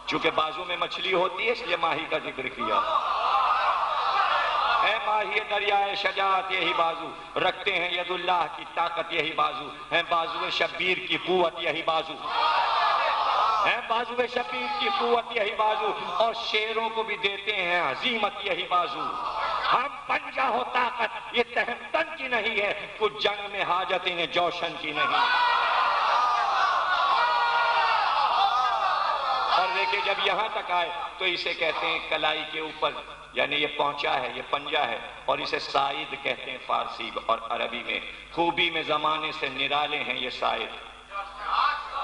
چونکہ بازو میں مچھلی ہوتی ہے اس لیے ماہی کا ذکر کیا. اے ماہی دریائے شجاعت یہی بازو، رکھتے ہیں ید اللہ کی طاقت یہی بازو، ہے بازو شبیر کی قوت یہی بازو، ہے بازو شبیر کی قوت یہی بازو، اور شیروں کو بھی دیتے ہیں عظیمت یہی بازو. ہم پنجہ ہو طاقت، یہ تہمتن کی نہیں ہے، کچھ جنگ میں حاجت انہیں جوشن کی نہیں. اور دیکھیں جب یہاں تک آئے تو اسے کہتے ہیں کلائی کے اوپر، یعنی یہ پہنچا ہے، یہ پنجہ ہے، اور اسے سائد کہتے ہیں فارسی اور عربی میں. خوبی میں زمانے سے نرالے ہیں یہ سائد.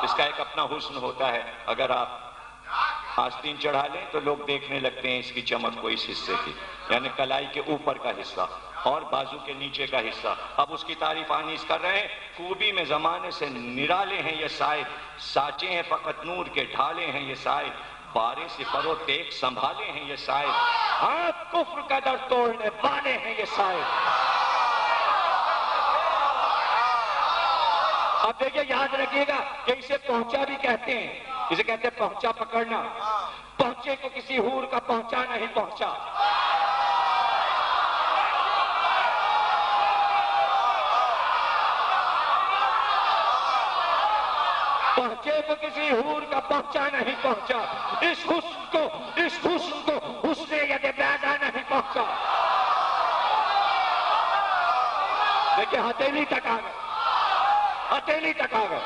اس کا ایک اپنا حسن ہوتا ہے، اگر آپ آستین چڑھا لیں تو لوگ دیکھنے لگتے ہیں اس کی چمک کو اس حصے کی، یعنی کلائی کے اوپر کا حصہ اور بازو کے نیچے کا حصہ. اب اس کی تعریف آنیس کر رہے ہیں. خوبی میں زمانے سے نرالے ہیں یہ سائد، سانچے ہیں فقط نور کے ڈھالے ہیں یہ سائد، بارے سے پرو تیک سنبھالے ہیں یہ سائد، ہاں کفر کا در توڑنے والے ہیں یہ سائد. اب دیکھیں یاد رکھیے گا کہ اسے پہنچا بھی کہتے ہیں، اسے کہتے ہیں پہنچا پکڑنا. پہنچے کو کسی حور کا پہنچا نہیں پہنچا. پہنچے کو کسی حور کا پہنچا نہیں پہنچا. اس حسن کو حسن ید بیضا نہیں پہنچا. دیکھیں ہتھیلی تک آ گئے، ہتھیلی تک آ گئے.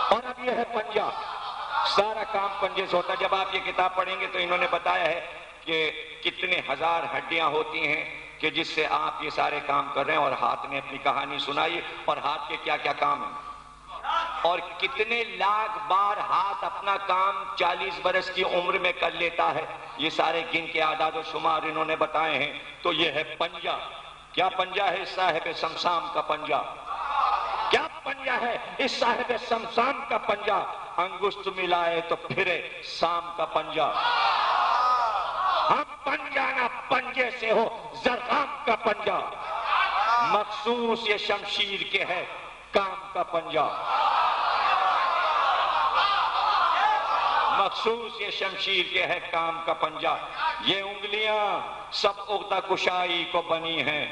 اور اب یہ ہے پنجہ، سارا کام پنجے سے ہوتا ہے. جب آپ یہ کتاب پڑھیں گے تو انہوں نے بتایا ہے کہ کتنے ہزار ہڈیاں ہوتی ہیں کہ جس سے آپ یہ سارے کام کر رہے ہیں. اور ہاتھ نے اپنی کہانی سنائی اور ہاتھ کے کیا کیا کام ہیں، اور کتنے لاکھ بار ہاتھ اپنا کام 40 برس کی عمر میں کر لیتا ہے. یہ سارے گن کے اعداد و شمار انہوں نے بتائے ہیں. تو یہ ہے پنجہ. کیا پنجہ ہے؟ صاحب سمسام کا پنجہ. کیا پنجہ ہے؟ اس صاحب سمسام کا پنجہ. انگشت ملائے تو پھرے سام کا پنجہ. ہم پنجہ نہ پنجے سے ہو زرخام کا پنجہ. مخصوص یہ شمشیر کے ہے کام کا پنجہ. مخصوص یہ شمشیر کے ہے کام کا پنجہ. یہ انگلیاں سب عقدہ کشائی کو بنی ہیں.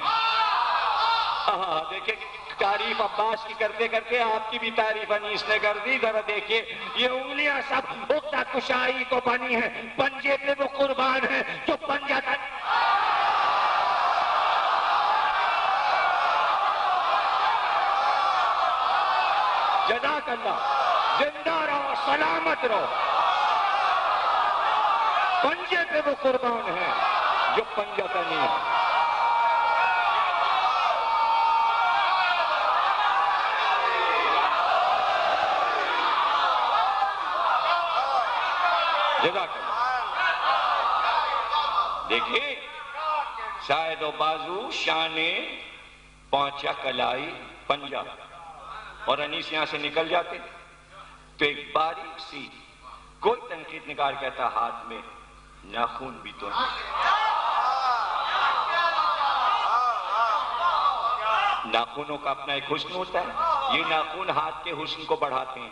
دیکھیں تعریف عباس کی کرتے کرتے آپ کی بھی تعریف انیس نے کر دی. ذرا دیکھیے یہ انگلیاں سب عقدہ کشائی کو بنی ہیں. پنجے پہ وہ قربان ہے جو پنجہ تھا. جزاک اللہ. زندہ رہو، سلامت رہو. پنجے پہ وہ قربان ہے جو پنجہ تنی ہے. جزاک اللہ. دیکھیے شاید و بازو، شانے، پہنچا، کلائی، پنجہ. اور انیس یہاں سے نکل جاتے تو ایک باریک سی کوئی تنقید نگار کہتا ہاتھ میں ناخون بھی تو نہیں. ناخونوں کا اپنا ایک حسن ہوتا ہے. یہ ناخون ہاتھ کے حسن کو بڑھاتے ہیں.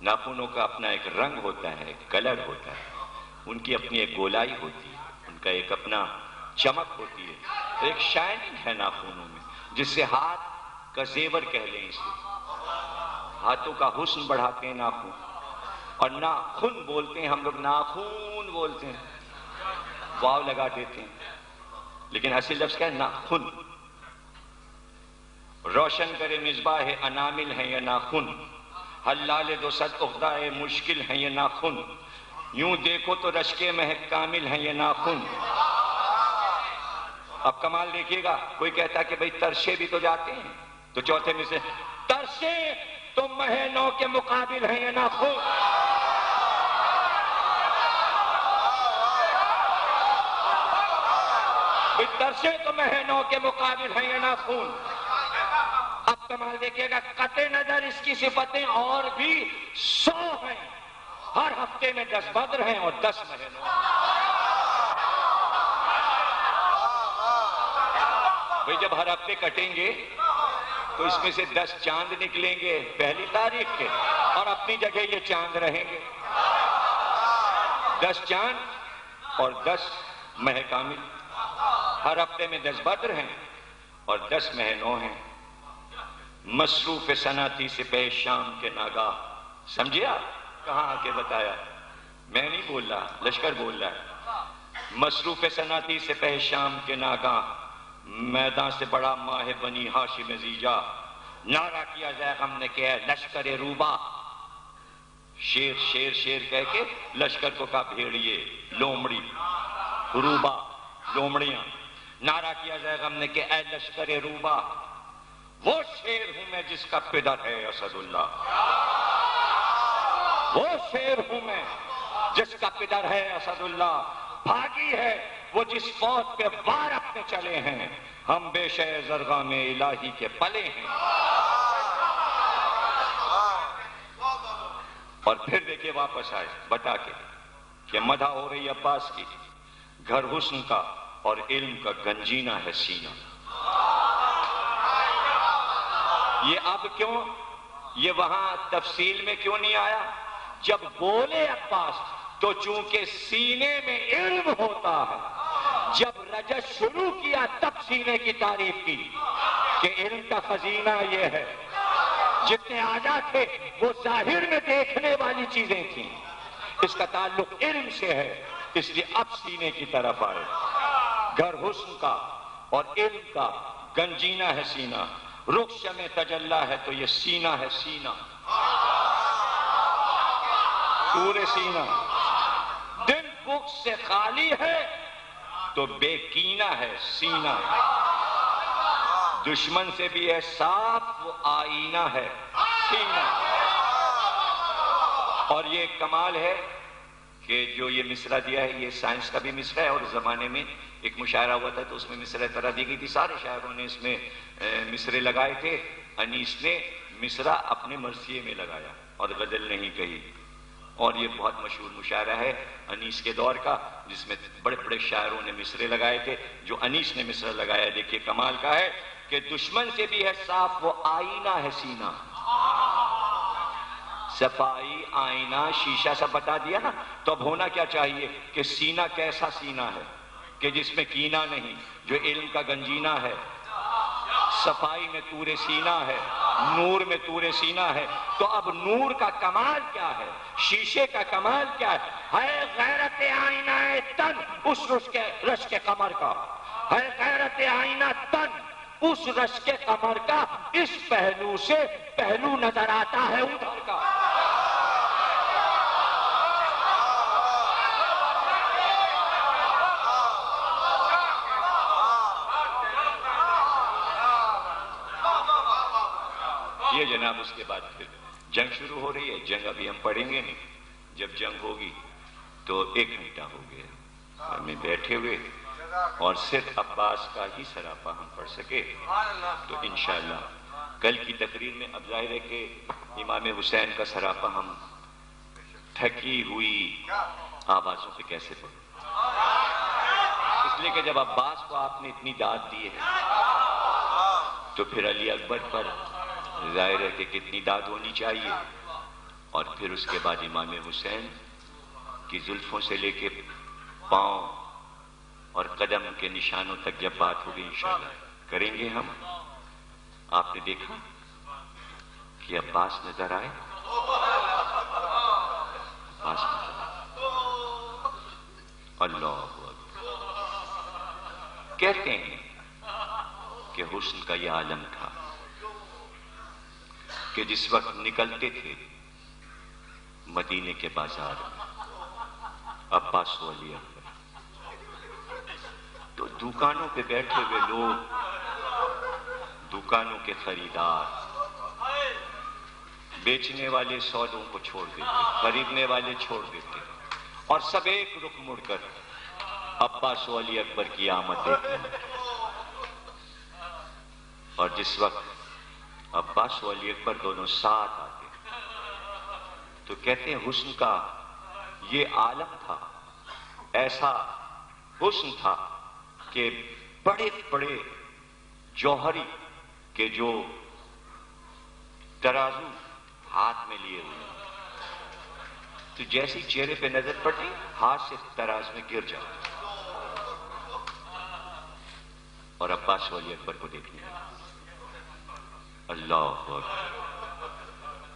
ناخونوں کا اپنا ایک رنگ ہوتا ہے، ایک کلر ہوتا ہے. ان کی اپنی ایک گولائی ہوتی ہے، ان کا ایک اپنا چمک ہوتی ہے. ایک شائننگ ہے ناخونوں میں جس سے ہاتھ کا زیور کہہ لیں اسے. ہاتھوں کا حسن بڑھاتے ہیں ناخون. اور ناخن بولتے ہیں ہم لوگ، ناخون بولتے ہیں، واو لگا دیتے ہیں، لیکن اصل لفظ کیا ہے؟ ناخن. روشن کرے مصباح انامل ہیں یہ ناخن، حلال دو صد عقدہ مشکل ہیں یہ ناخن، یوں دیکھو تو رشک مہک کامل ہیں یہ ناخن. اب کمال دیکھیے گا، کوئی کہتا ہے کہ بھئی ترشے بھی تو جاتے ہیں، تو چوتھے میں سے ترشے تو مہینوں کے مقابل ہیں یہ ناخن. ترشے تو مہینوں کے مقابل ہیں یہ ناخون. اب کمال دیکھیے گا، قطع نظر اس کی صفتیں اور بھی 100 ہیں. ہر ہفتے میں 10 بدر ہیں اور 10 مہینوں. بھئی جب ہر ہفتے کٹیں گے تو اس میں سے 10 چاند نکلیں گے پہلی تاریخ کے، اور اپنی جگہ یہ چاند رہیں گے. 10 چاند اور 10 ماہ کامل، ہر ہفتے میں 10 بدر ہیں اور 10 ماہ نو ہیں، مصروف صنعتی سپہ شام کے ناگاہ. سمجھے آپ؟ کہاں آ کے بتایا، میں نہیں بول رہا، لشکر بول رہا ہے. مصروف صنعتی سپہ شام کے ناگاہ، میدان سے بڑا ماہ بنی ہاشم زیجا. نعرہ کیا زیغم نے کیا لشکر روبا، شیر شیر شیر کہہ کے لشکر کو کہا بھیڑیے، لومڑی، روبا لومڑیاں. نعرہ کیا زیغم نے کہ اے لشکر روبا، وہ شیر ہوں میں جس کا پدر ہے اسد اللہ. وہ شیر ہوں میں جس کا پدر ہے اسد اللہ. بھاگی ہے وہ جس فوج پہ وار اپنے چلے ہیں، ہم بے شے زرغام الہی کے پلے ہیں. اور پھر دیکھیں واپس آئے بتا کے کہ مدح ہو رہی عباس کی، گھر حسن کا اور علم کا گنجینہ ہے سینہ. یہ اب کیوں، یہ وہاں تفصیل میں کیوں نہیں آیا؟ جب بولے عباس تو چونکہ سینے میں علم ہوتا ہے، جب رجس شروع کیا تب سینے کی تعریف کی کہ علم کا خزینہ یہ ہے. جتنے آجا تھے وہ ظاہر میں دیکھنے والی چیزیں تھیں، اس کا تعلق علم سے ہے، اس لیے اب سینے کی طرف آئے. گھر حسن کا اور علم کا گنجینہ ہے سینہ، رخ میں تجلی ہے تو یہ سینہ ہے سینہ، پورے سینہ. دل بغض سے خالی ہے تو بے کینہ ہے سینہ، دشمن سے بھی ہے صاف وہ آئینہ ہے سینہ. اور یہ ایک کمال ہے کہ جو یہ مصرع دیا ہے یہ سائنس کا بھی مصرع ہے. اور زمانے میں ایک مشاعرہ ہوا تھا تو اس میں مصرع طرح دی گئی تھی، سارے شاعروں نے اس میں مصرے لگائے تھے. انیس نے مصرع اپنے مرثیے میں لگایا اور غزل نہیں کہی. اور یہ بہت مشہور مشاعرہ ہے انیس کے دور کا جس میں بڑے بڑے شاعروں نے مصرے لگائے تھے. جو انیس نے مصرع لگایا دیکھیے کمال کا ہے کہ دشمن سے بھی ہے صاف وہ آئینہ ہے سینہ. صفائی آئینہ شیشہ سب بتا دیا نا، تو اب ہونا کیا چاہیے کہ سینہ کیسا سینہ ہے کہ جس میں کینہ نہیں، جو علم کا گنجینہ ہے، صفائی میں طور سینہ ہے، نور میں طور سینہ ہے. تو اب نور کا کمال کیا ہے، شیشے کا کمال کیا ہے غیرت آئینہ تن اس رش کے قمر کا، ہے غیرت آئینہ تن اس رش کے قمر کا، اس پہلو سے پہلو نظر آتا ہے ادھر کا. یہ جناب اس کے بعد پھر جنگ شروع ہو رہی ہے. جنگ ابھی ہم پڑھیں گے نہیں، جب جنگ ہوگی تو 1 گھنٹہ ہو گیا ہمیں بیٹھے ہوئے، اور صرف عباس کا ہی سراپا ہم پڑھ سکے. تو انشاءاللہ کل کی تقریر میں اب ظاہر ہے کہ امام حسین کا سراپا ہم تھکی ہوئی آوازوں پہ کیسے پڑھیں، اس لیے کہ جب عباس کو آپ نے اتنی داد دی ہے تو پھر علی اکبر پر ظاہر ہے کہ کتنی داد ہونی چاہیے. اور پھر اس کے بعد امام حسین کی زلفوں سے لے کے پاؤں اور قدم کے نشانوں تک جب بات ہوگی انشاءاللہ کریں گے ہم. آپ نے دیکھا کہ عباس نظر آئے، عباس نظر آئے. اللہ اکبر. کہتے ہیں کہ حسن کا یہ عالم تھا کہ جس وقت نکلتے تھے مدینے کے بازار میں عباس و علی اکبر، تو دکانوں پہ بیٹھے ہوئے لوگ، دکانوں کے خریدار، بیچنے والے سودوں کو چھوڑ دیتے، خریدنے والے چھوڑ دیتے، اور سب ایک رخ مڑ کر عباس و علی اکبر کی آمد دیکھتے. اور جس وقت عباس و علی اکبر دونوں ساتھ آتے تو کہتے ہیں حسن کا یہ عالم تھا، ایسا حسن تھا کہ بڑے بڑے جوہری کے جو ترازو ہاتھ میں لیے ہوئے تو جیسی چہرے پہ نظر پڑتی ہاتھ سے تراز میں گر جاتا اور عباس ولی اکبر کو دیکھنے لگا. اللہ اکبر.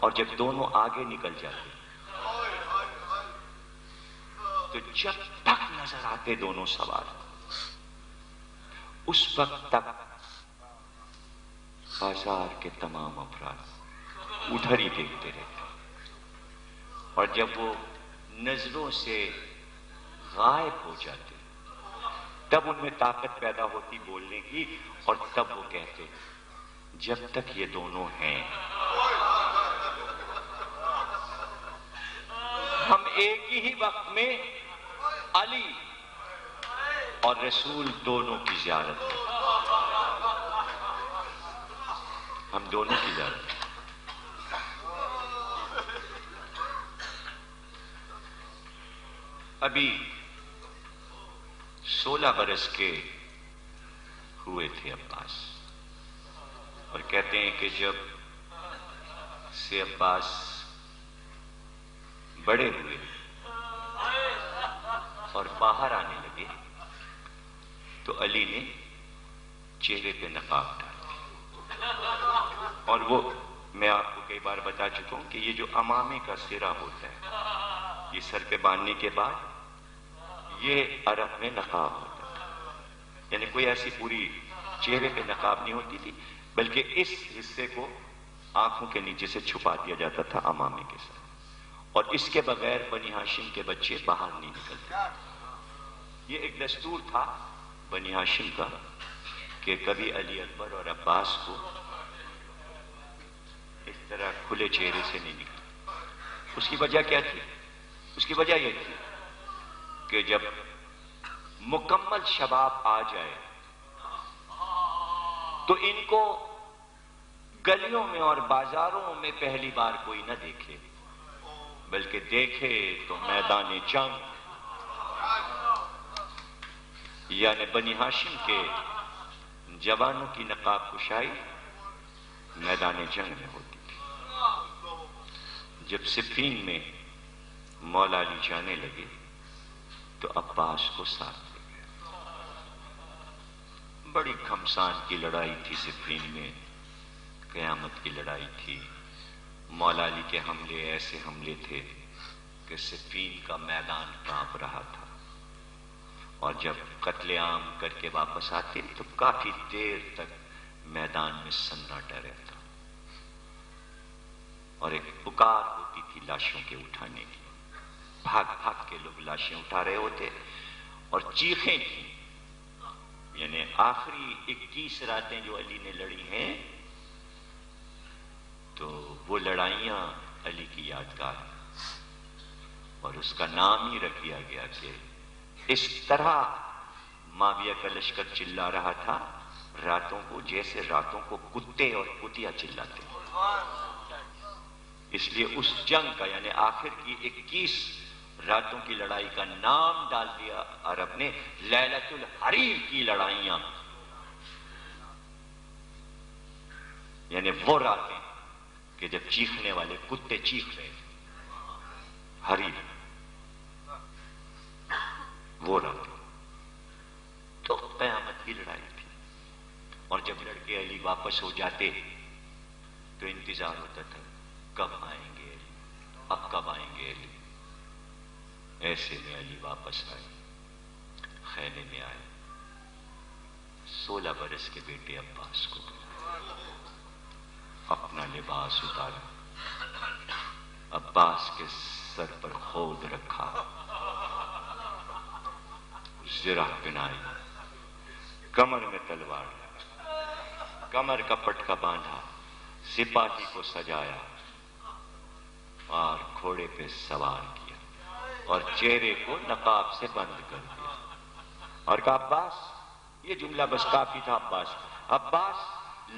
اور جب دونوں آگے نکل جاتے تو جب تک نظر آتے دونوں سوار اس وقت تک بازار کے تمام افراد ادھر ہی دیکھتے رہتے اور جب وہ نظروں سے غائب ہو جاتے تب ان میں طاقت پیدا ہوتی بولنے کی اور تب وہ کہتے جب تک یہ دونوں ہیں ہم ایک ہی وقت میں علی اور رسول دونوں کی زیارت کریں. ہم دونوں کی زیارت کریں. ابھی 16 برس کے ہوئے تھے عباس اور کہتے ہیں کہ جب سے عباس بڑے ہوئے اور باہر آنے لگے تو علی نے چہرے پہ نقاب ڈالا. اور وہ میں آپ کو کئی بار بتا چکا ہوں کہ یہ جو امامے کا سرا ہوتا ہے یہ سر پہ باندھنے کے بعد یہ عرب میں نقاب ہوتا ہے. یعنی کوئی ایسی پوری چہرے پہ نقاب نہیں ہوتی تھی بلکہ اس حصے کو آنکھوں کے نیچے سے چھپا دیا جاتا تھا امامے کے ساتھ. اور اس کے بغیر بنی ہاشم کے بچے باہر نہیں نکلتے. یہ ایک دستور تھا بنی ہاشم کا کہ کبھی علی اکبر اور عباس کو اس طرح کھلے چہرے سے نہیں نکلتے. اس کی وجہ کیا تھی؟ اس کی وجہ یہ تھی کہ جب مکمل شباب آ جائے تو ان کو گلیوں میں اور بازاروں میں پہلی بار کوئی نہ دیکھے بلکہ دیکھے تو میدان جنگ. یعنی بنی ہاشم کے جوانوں کی نقاب کشائی میدان جنگ میں ہوتی تھی. جب صفین میں مولا علی جانے لگے تو عباس کو ساتھ لے گئے. بڑی گھمسان کی لڑائی تھی صفین میں, قیامت کی لڑائی تھی. مولا علی کے حملے ایسے حملے تھے کہ صفین کا میدان کانپ رہا تھا. اور جب قتل عام کر کے واپس آتے تو کافی دیر تک میدان میں سناٹا رہتا اور ایک پکار ہوتی تھی لاشوں کے اٹھانے کی. بھاگ بھاگ کے لوگ لاشیں اٹھا رہے ہوتے اور چیخیں تھیں. یعنی آخری 21 راتیں جو علی نے لڑی ہیں تو وہ لڑائیاں علی کی یادگار اور اس کا نام ہی رکھ دیا گیا کہ اس طرح معاویہ کا لشکر چلا رہا تھا راتوں کو جیسے راتوں کو کتے اور کتیا چلاتے. اس لیے اس جنگ کا یعنی آخر کی 21 راتوں کی لڑائی کا نام ڈال دیا عرب نے لیلۃ الحریر کی لڑائیاں. یعنی وہ راتیں کہ جب چیخنے والے کتے چیخ رہے تھے. حریر وہ راتیں تو قیامت کی لڑائی تھی. اور جب لڑکے علی واپس ہو جاتے تو انتظار ہوتا تھا کب آئیں گے علی, اب کب آئیں گے علی. ایسے میں علی واپس آئے, خیمے میں آئے. 16 برس کے بیٹے عباس کو اپنا لباس اتارا, عباس کے سر پر خود رکھا, زرہ پہنائی, کمر میں تلوار لگا, کمر کا پٹکا باندھا, سپاہی کو سجایا اور گھوڑے پہ سوار کیا اور چہرے کو نقاب سے بند کر دیا اور کہا عباس, یہ جملہ بس کافی تھا عباس, عباس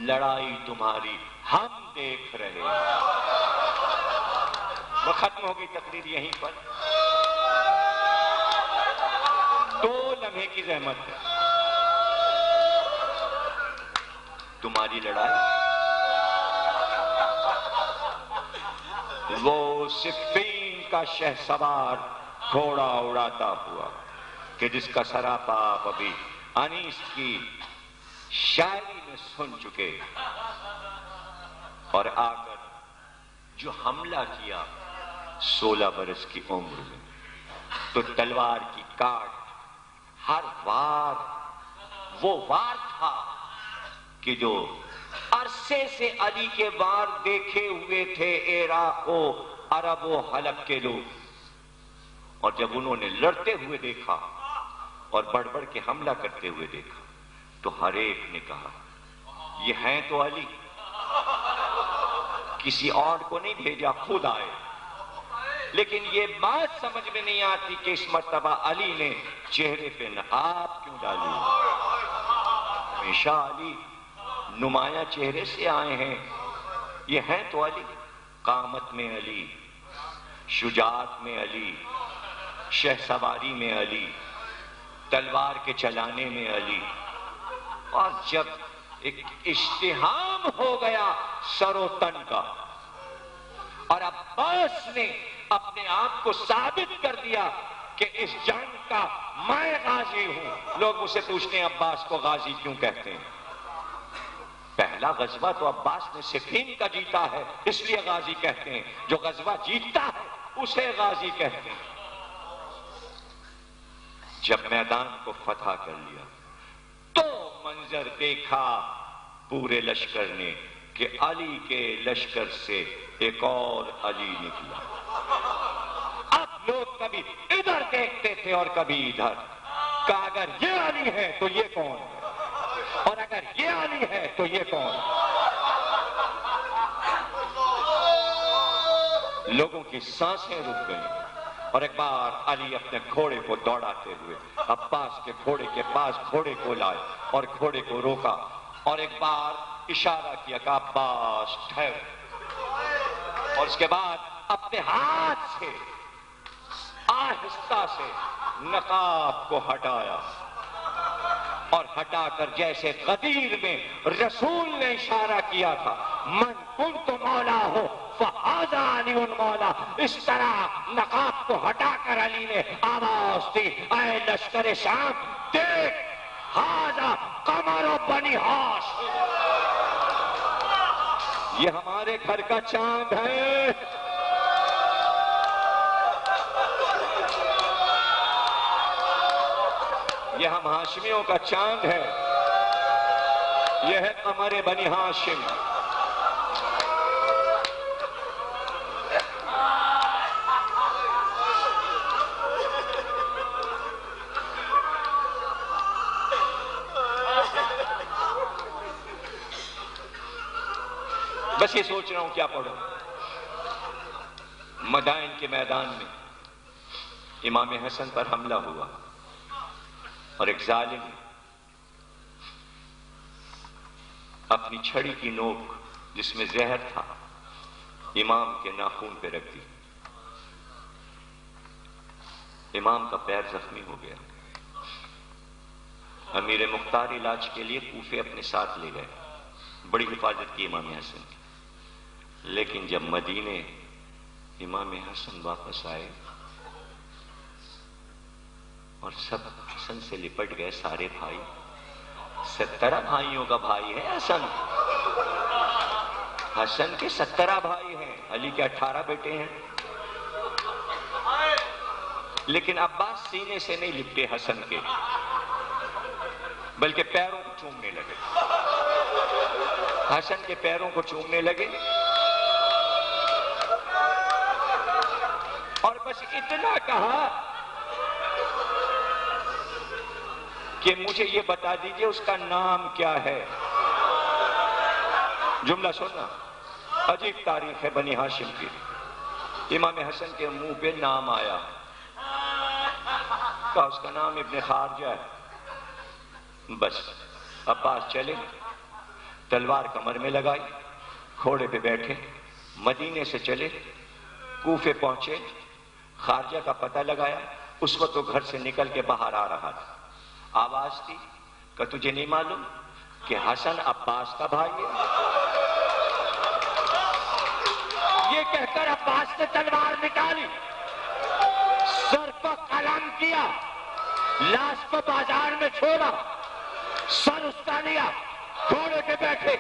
لڑائی تمہاری ہم دیکھ رہے ہیں. وہ ختم ہوگی تقریر یہیں پر. 2 لمحے کی زحمت ہے. تمہاری لڑائی وہ صفین کا شہسوار گھوڑا اڑاتا ہوا کہ جس کا سراپا آپ ابھی انیس کی شاعری میں سن چکے، اور آ کر جو حملہ کیا 16 برس کی عمر میں، تو تلوار کی کاٹ ہر وار وہ وار تھا کہ جو عرصے سے علی کے وار دیکھے ہوئے تھے عراق و عرب و حلب کے لوگ، اور جب انہوں نے لڑتے ہوئے دیکھا اور بڑھ بڑھ کے حملہ کرتے ہوئے دیکھا تو ہر ایک نے کہا یہ ہیں تو علی، کسی اور کو نہیں بھیجا، خود آئے۔ لیکن یہ بات سمجھ میں نہیں آتی کہ اس مرتبہ علی نے چہرے پہ نقاب کیوں ڈالی؟ ہمیشہ علی نمایاں چہرے سے آئے ہیں، یہ ہیں تو علی، قامت میں علی، شجاعت میں علی، شہسواری میں علی، تلوار کے چلانے میں علی۔ اور جب ایک اشتحام ہو گیا سر و تن کا، اور عباس نے اپنے آپ کو ثابت کر دیا کہ اس جنگ کا میں غازی ہوں، لوگ مجھ سے پوچھتے ہیں عباس کو غازی کیوں کہتے ہیں؟ پہلا غزوہ تو عباس نے صفین کا جیتا ہے، اس لیے غازی کہتے ہیں، جو غزوہ جیتتا ہے اسے غازی کہتے ہیں۔ جب میدان کو فتح کر لیا تو منظر دیکھا پورے لشکر نے کہ علی کے لشکر سے ایک اور علی نکلا۔ اب لوگ کبھی ادھر دیکھتے تھے اور کبھی ادھر، کہ اگر یہ علی ہے تو یہ کون ہے، اور اگر یہ علی ہے تو یہ کون ہے؟ لوگوں کی سانسیں رک گئیں، اور ایک بار علی اپنے گھوڑے کو دوڑاتے ہوئے عباس کے گھوڑے کے پاس گھوڑے کو لائے اور گھوڑے کو روکا، اور ایک بار اشارہ کیا کہ عباس ٹھہر، اور اس کے بعد اپنے ہاتھ سے آہستہ سے نقاب کو ہٹایا، اور ہٹا کر جیسے غدیر میں رسول نے اشارہ کیا تھا من کنت مولا ہو فہذا علی مولا، اس طرح نقاب کو ہٹا کر علی نے آواز دی اے لشکر شام دیکھ ھذا قمر بنی ہاشم، یہ ہمارے گھر کا چاند ہے۔ یہ ہم ہاشمیوں کا چاند ہے، یہ ہے قمر بنی ہاشم۔ بس یہ سوچ رہا ہوں کیا پڑھوں۔ مدائن کے میدان میں امام حسن پر حملہ ہوا، اور ایک ظالم اپنی چھڑی کی نوک جس میں زہر تھا امام کے ناخون پہ رکھ دی، امام کا پیر زخمی ہو گیا۔ امیر مختار علاج کے لیے کوفے اپنے ساتھ لے گئے، بڑی حفاظت کی امام حسن کی، لیکن جب مدینے امام حسن واپس آئے اور سب حسن سے لپٹ گئے، سارے بھائی، 17 بھائیوں کا بھائی ہے حسن، حسن کے 17 بھائی ہیں، علی کے 18 بیٹے ہیں، لیکن عباس سینے سے نہیں لپٹے حسن کے، بلکہ پیروں کو چومنے لگے، حسن کے پیروں کو چومنے لگے، اور بس اتنا کہا کہ مجھے یہ بتا دیجئے اس کا نام کیا ہے۔ جملہ سننا، عجیب تاریخ ہے بنی ہاشم کی۔ امام حسن کے منہ پہ نام آیا، کہا اس کا نام ابن خارجہ ہے۔ بس عباس چلے، تلوار کمر میں لگائی، گھوڑے پہ بیٹھے، مدینے سے چلے، کوفے پہنچے، خارجہ کا پتہ لگایا، اس وقت وہ گھر سے نکل کے باہر آ رہا تھا، آواز دی کہ تجھے نہیں معلوم کہ حسن عباس کا بھائی ہے؟ یہ کہہ کر عباس نے تلوار نکالی، گیا، لاش کو بازار میں چھوڑا، سر اس کا لیا، گھوڑے پہ بیٹھے،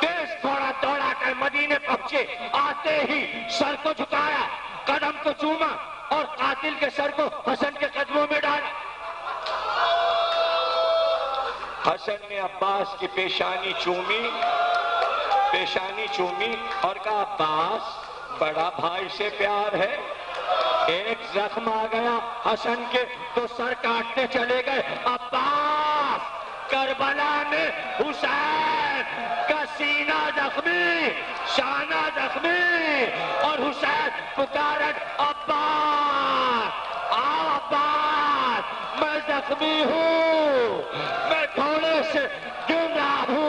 تیز گھوڑا دوڑا کر مدینے پہنچے، آتے ہی سر کو جھکایا، قدم کو چوما اور قاتل کے سر کو حسن کے قدموں میں ڈالا۔ حسن نے عباس کی پیشانی چومی اور کہا عباس بڑا بھائی سے پیار ہے۔ ایک زخم آ گیا حسن کے تو سر کاٹتے چلے گئے۔ عباس کربلا میں حسین کا سینہ زخمی، شانہ زخمی، اور حسین پکارت عباس آؤ عباس، میں زخمی ہوں، میں گھوڑے سے گر رہا ہوں۔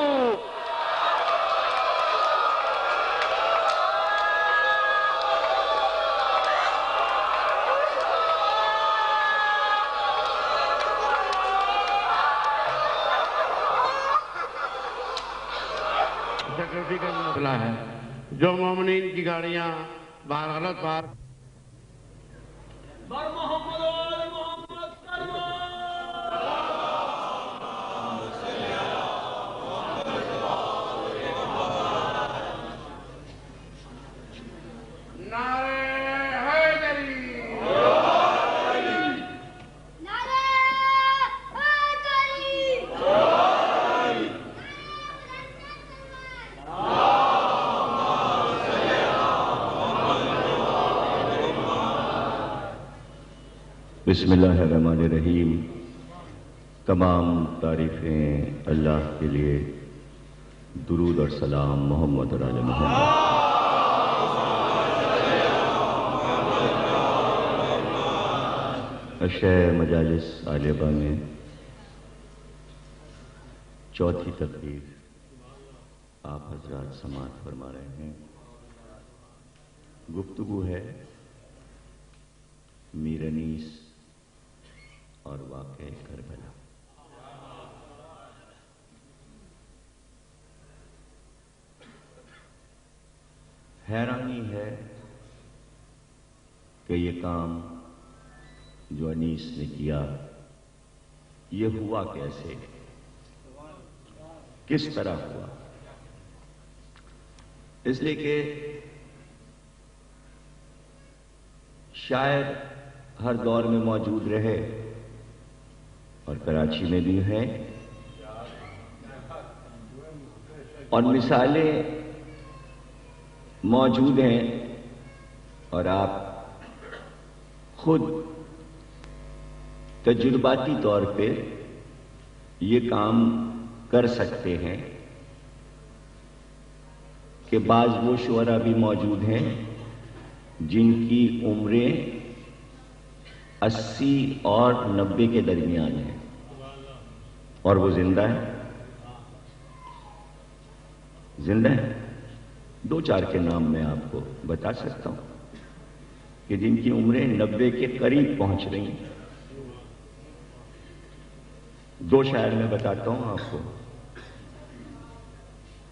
سیکورٹی کا مسئلہ ہے، جو مومنین کی گاڑیاں باہر غلط باہر بسم اللہ الرحمن الرحیم۔ تمام تعریفیں اللہ کے لیے، درود اور سلام محمد اور آل محمد۔ عشاء مجالس عالیہ میں چوتھی تقریر آپ حضرات سماعت فرما رہے ہیں۔ گفتگو ہے میر انیس اور واقعہ کربلا۔ حیرانی ہے کہ یہ کام جو انیس نے کیا یہ ہوا کیسے، کس طرح ہوا؟ اس لیے کہ شاید ہر دور میں موجود رہے اور کراچی میں بھی ہیں، اور مثالیں موجود ہیں، اور آپ خود تجرباتی طور پہ یہ کام کر سکتے ہیں کہ بعض وہ شعراء بھی موجود ہیں جن کی عمریں 80 اور 90 کے درمیان ہیں اور وہ زندہ ہیں۔ دو چار کے نام میں آپ کو بتا سکتا ہوں کہ جن کی عمریں 90 کے قریب پہنچ رہی ہیں۔ دو شاعر میں بتاتا ہوں آپ کو،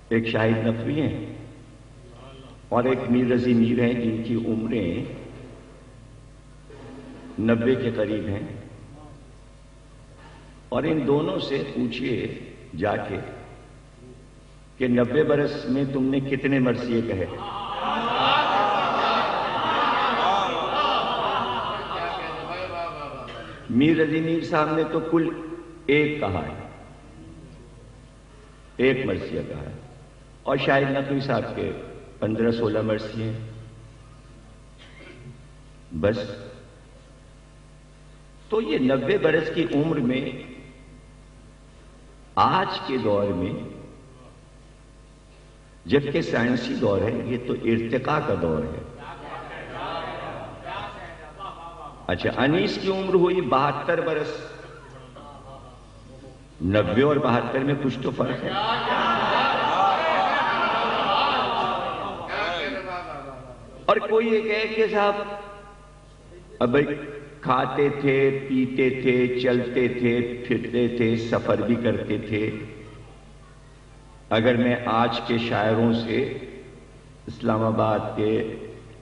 ایک شاہد نقوی ہیں اور ایک میر رضی میر ہیں جن کی عمریں 90 کے قریب ہیں، اور ان دونوں سے پوچھئے جا کے کہ 90 برس میں تم نے کتنے مرثیے کہے؟ میر رضی میر صاحب نے تو کل ایک کہا ہے، ایک مرثیہ کہا ہے، اور شاہد نقوی صاحب کے 15-16 مرثیے ہیں بس۔ تو یہ 90 برس کی عمر میں آج کے دور میں، جبکہ سائنسی دور ہے، یہ تو ارتقاء کا دور ہے۔ اچھا، انیس کی عمر ہوئی 72 برس، 90 اور 72 میں کچھ تو فرق ہے۔ اور کوئی یہ کہے کہ صاحب اب کھاتے تھے، پیتے تھے، چلتے تھے، پھرتے تھے، سفر بھی کرتے تھے۔ اگر میں آج کے شاعروں سے، اسلام آباد کے،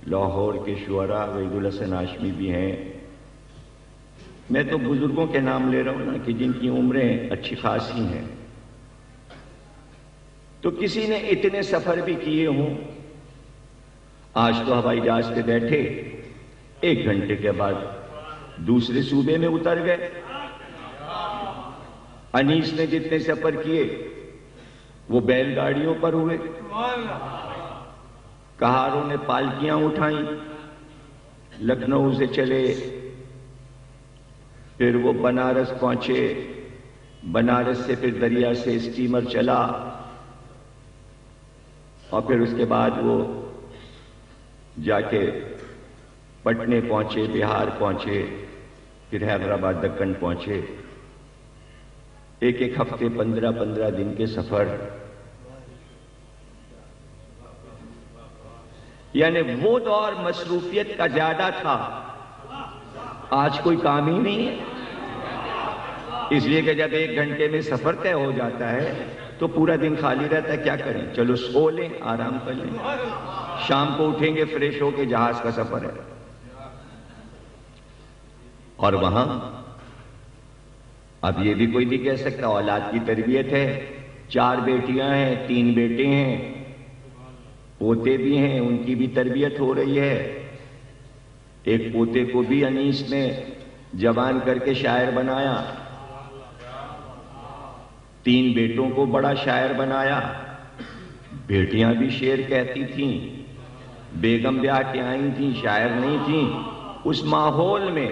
لاہور کے شعراء، وحید الحسن ہاشمی بھی ہیں، میں تو بزرگوں کے نام لے رہا ہوں نا کہ جن کی عمریں اچھی خاصی ہیں. تو کسی نے اتنے سفر بھی کیے ہوں. آج تو ہوائی جہاز پہ بیٹھے 1 گھنٹے کے بعد دوسرے صوبے میں اتر گئے. انیس نے جتنے سفر کیے وہ بیل گاڑیوں پر ہوئے. کہاروں نے پالکیاں اٹھائیں، لکھنؤ سے چلے، پھر وہ بنارس پہنچے، بنارس سے پھر دریا سے اسٹیمر چلا، اور پھر اس کے بعد وہ جا کے پٹنے پہنچے، بہار پہنچے، پھر حیدرآباد دکن پہنچے. 1 ہفتے 15 دن کے سفر. یعنی وہ دور مصروفیت کا زیادہ تھا. آج کوئی کام ہی نہیں ہے، اس لیے کہ جب 1 گھنٹے میں سفر طے ہو جاتا ہے تو پورا دن خالی رہتا ہے. کیا کریں؟ چلو سو لیں، آرام کر لیں، شام کو اٹھیں گے فریش ہو کے جہاز کا سفر ہے. اور وہاں اب یہ بھی کوئی نہیں کہہ سکتا. اولاد کی تربیت ہے، 4 بیٹیاں ہیں، 3 بیٹے ہیں، پوتے بھی ہیں، ان کی بھی تربیت ہو رہی ہے. ایک پوتے کو بھی انیس نے جوان کر کے شاعر بنایا، 3 بیٹوں کو بڑا شاعر بنایا. بیٹیاں بھی شعر کہتی تھیں، بیگم بیاہ کے آئی تھیں، شاعر نہیں تھیں. اس ماحول میں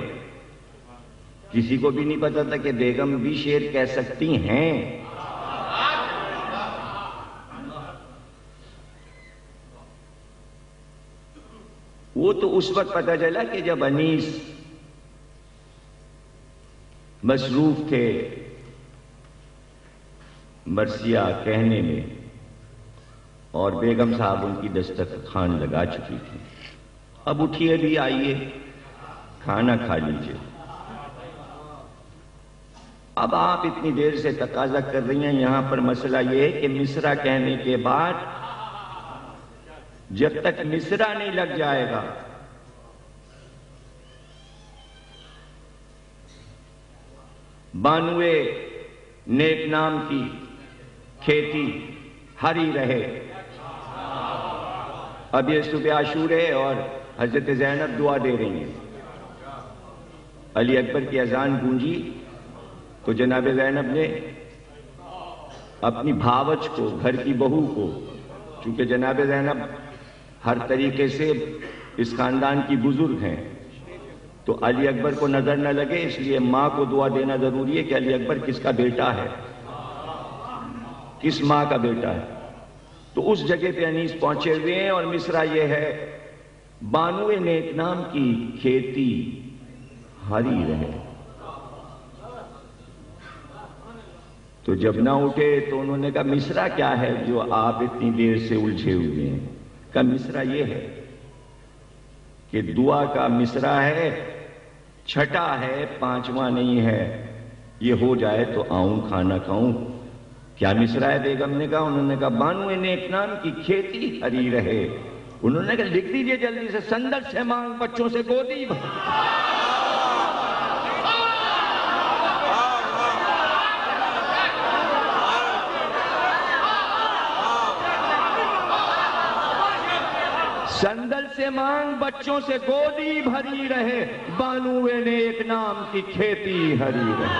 کسی کو بھی نہیں پتا تھا کہ بیگم بھی شعر کہہ سکتی ہیں. وہ تو اس وقت پتا چلا کہ جب انیس مصروف تھے مرثیہ کہنے میں، اور بیگم صاحب ان کی دسترخوان لگا چکی تھی. اب اٹھیے بھی، آئیے کھانا کھا لیجیے. اب آپ اتنی دیر سے تقاضا کر رہی ہیں. یہاں پر مسئلہ یہ ہے کہ مصرع کہنے کے بعد جب تک مصرع نہیں لگ جائے گا بانوے نیک نام کی کھیتی ہری رہے. اب یہ صبح عاشور ہے اور حضرت زینب دعا دے رہی ہیں. علی اکبر کی اذان گونجی تو جناب زینب نے اپنی بھاوچ کو، گھر کی بہو کو، چونکہ جناب زینب ہر طریقے سے اس خاندان کی بزرگ ہیں، تو علی اکبر کو نظر نہ لگے اس لیے ماں کو دعا دینا ضروری ہے کہ علی اکبر کس کا بیٹا ہے، کس ماں کا بیٹا ہے. تو اس جگہ پہ انیس پہنچے ہوئے ہیں، اور مصرع یہ ہے: بانوے نیک نام کی کھیتی ہری رہے. تو جب نہ اٹھے تو انہوں نے کہا مصرع کیا ہے جو آپ اتنی دیر سے الجھے ہوئے ہیں؟ کہا مصرع یہ ہے کہ دعا کا مصرع ہے، چھٹا ہے، 5واں نہیں ہے. یہ ہو جائے تو آؤں کھانا کھاؤں. کیا مصرع ہے؟ بیگم نے کہا. انہوں نے کہا بانوے نیک نام کی کھیتی ہری رہے. انہوں نے کہا لکھ دیجئے جلدی سے، سندر سے مانگ بچوں سے گودی سندل سے مانگ بچوں سے گودی بھری رہے، بانوے نیک نام کی کھیتی ہری رہے.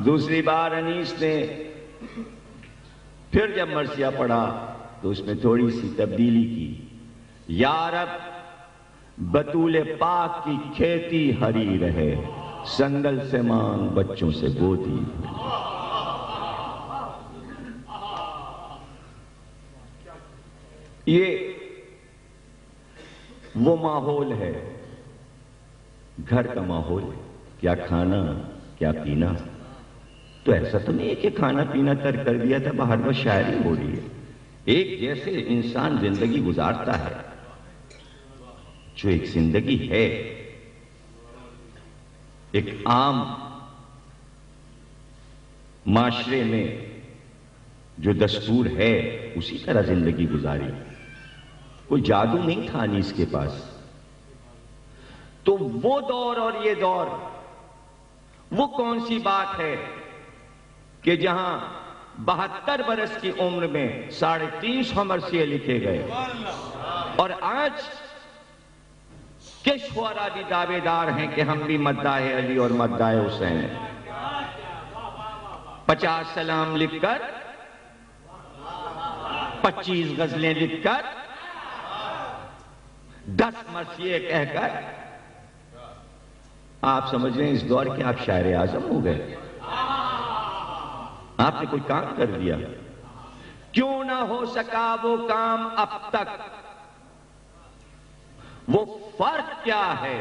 دوسری بار انیس نے پھر جب مرثیہ پڑھا تو اس میں تھوڑی سی تبدیلی کی. یا رب بطول پاک کی کھیتی ہری رہے، سندل سے مانگ بچوں سے گودی. یہ وہ ماحول ہے، گھر کا ماحول ہے. کیا کھانا کیا پینا. تو ایسا تو نہیں ہے کہ کھانا پینا ترک کر دیا تھا، باہر میں شاعری ہو رہی ہے. ایک جیسے انسان زندگی گزارتا ہے جو ایک زندگی ہے، ایک عام معاشرے میں جو دستور ہے اسی طرح زندگی گزاری. کوئی جادو نہیں تھا انیس کے پاس. تو وہ دور اور یہ دور، وہ کون سی بات ہے کہ جہاں 72 برس کی عمر میں 350 مرثیے لکھے گئے، اور آج کے شعراء بھی دعوے دار ہیں کہ ہم بھی مداح علی اور مداح حسین ہیں. 50 سلام لکھ کر، 25 غزلیں لکھ کر، 10 مرثیے کہہ کر آپ سمجھ رہے ہیں اس دور کے آپ شاعر اعظم ہو گئے. آپ نے کوئی کام کر دیا. کیوں نہ ہو سکا وہ کام اب تک، وہ فرق کیا ہے؟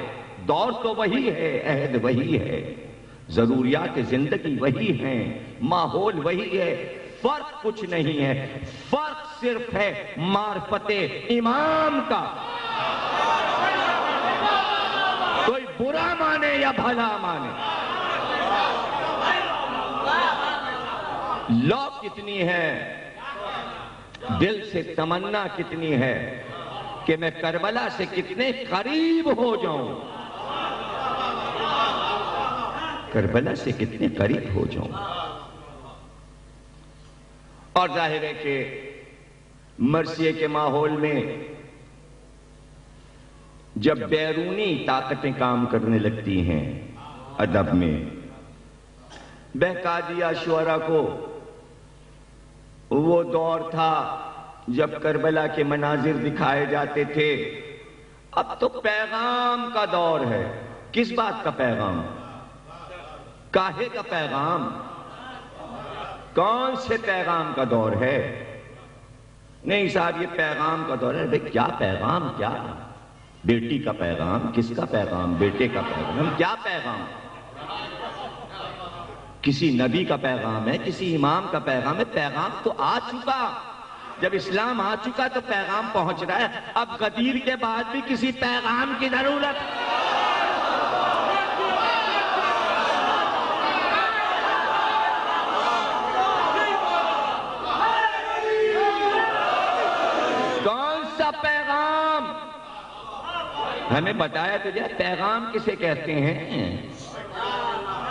دور تو وہی ہے، عہد وہی ہے، ضروریات زندگی وہی ہیں، ماحول وہی ہے، فرق کچھ نہیں ہے. فرق صرف ہے معرفت امام کا. کوئی برا مانے یا بھلا مانے، لو کتنی ہے، دل سے تمنا کتنی ہے کہ میں کربلا سے کتنے قریب ہو جاؤں، کربلا سے کتنے قریب ہو جاؤں. اور ظاہر ہے کہ مرثیے کے ماحول میں جب بیرونی طاقتیں کام کرنے لگتی ہیں ادب میں، بہکا دیا شعراء کو. وہ دور تھا جب کربلا کے مناظر دکھائے جاتے تھے. اب تو پیغام کا دور ہے. کس بات کا پیغام؟ کاہے کا پیغام؟ کون سے پیغام کا دور ہے؟ نہیں صاحب، یہ پیغام کا دور ہے. بھئی کیا پیغام؟ کیا بیٹی کا پیغام؟ کس کا پیغام؟ بیٹے کا پیغام؟ کیا پیغام؟ کسی نبی کا پیغام ہے، کسی امام کا پیغام ہے. پیغام تو آ چکا. جب اسلام آ چکا تو پیغام پہنچ رہا ہے. اب غدیر کے بعد بھی کسی پیغام کی ضرورت. کون سا پیغام؟ ہمیں بتایا تو جائے پیغام کسے کہتے ہیں.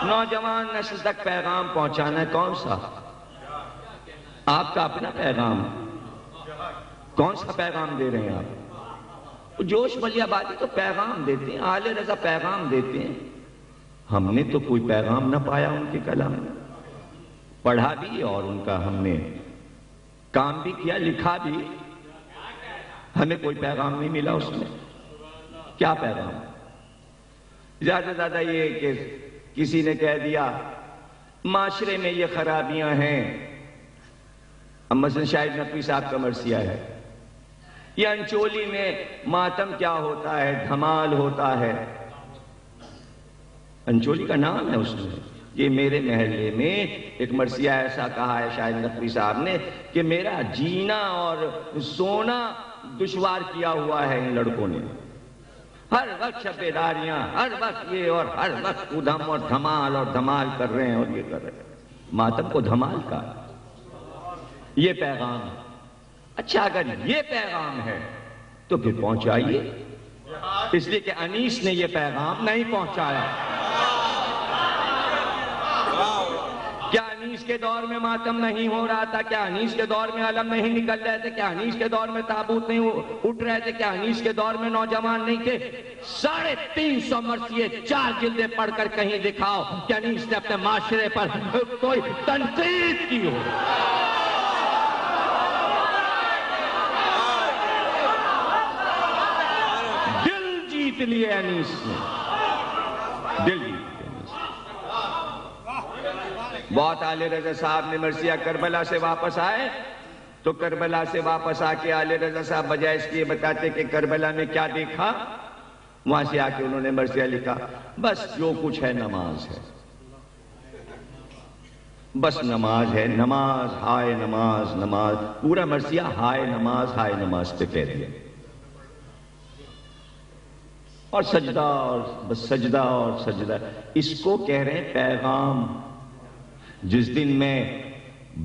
نوجوان نسل تک پیغام پہنچانا ہے. کون سا؟ آپ کا اپنا پیغام. کون سا پیغام دے رہے ہیں آپ؟ جوش ملیح آبادی تو پیغام دیتے ہیں، آل رضا پیغام دیتے ہیں. ہم نے تو کوئی پیغام نہ پایا ان کے کلام میں. پڑھا بھی اور ان کا ہم نے کام بھی کیا، لکھا بھی، ہمیں کوئی پیغام نہیں ملا اس میں. کیا پیغام؟ زیادہ سے زیادہ یہ کہ کسی نے کہہ دیا معاشرے میں یہ خرابیاں ہیں. اب مثلا شاہد نقوی صاحب کا مرثیہ ہے، یہ انچولی میں ماتم کیا ہوتا ہے، دھمال ہوتا ہے. انچولی کا نام ہے اس میں. یہ میرے محلے میں ایک مرثیہ ایسا کہا ہے شاہد نقوی صاحب نے کہ میرا جینا اور سونا دشوار کیا ہوا ہے ان لڑکوں نے. ہر وقت شبیداریاں، ہر وقت یہ اور ہر وقت ادھم اور دھمال کر رہے ہیں اور یہ کر رہے ہیں. ماتم کو دھمال کا یہ پیغام ہے. اچھا اگر یہ پیغام ہے تو پھر پہنچائیے. اس لیے کہ انیس نے یہ پیغام نہیں پہنچایا. کیا انیس کے دور میں ماتم نہیں ہو رہا تھا؟ کیا انیس کے دور میں علم نہیں نکل رہے تھے؟ کیا انیس کے دور میں تابوت نہیں اٹھ رہے تھے؟ کیا انیس کے دور میں نوجوان نہیں تھے؟ 350 مرثیے 4 جلدیں پڑھ کر کہیں دکھاؤ کہ انیس نے اپنے معاشرے پر کوئی تنقید کی ہو. دل جیت لیے انیس نے، دل جیت. بہت آل رضا صاحب نے مرثیہ کربلا سے واپس آئے تو کربلا سے واپس آ کے آل رضا صاحب بجائے اس کے بتاتے کہ کربلا میں کیا دیکھا، وہاں سے آ کے انہوں نے مرثیہ لکھا بس جو کچھ ہے نماز ہے. بس نماز ہے، نماز ہائے نماز، نماز، پورا مرثیہ ہائے نماز پہ کہہ دیا، اور سجدہ اور بس سجدہ اور سجدہ. اس کو کہہ رہے ہیں پیغام. جس دن میں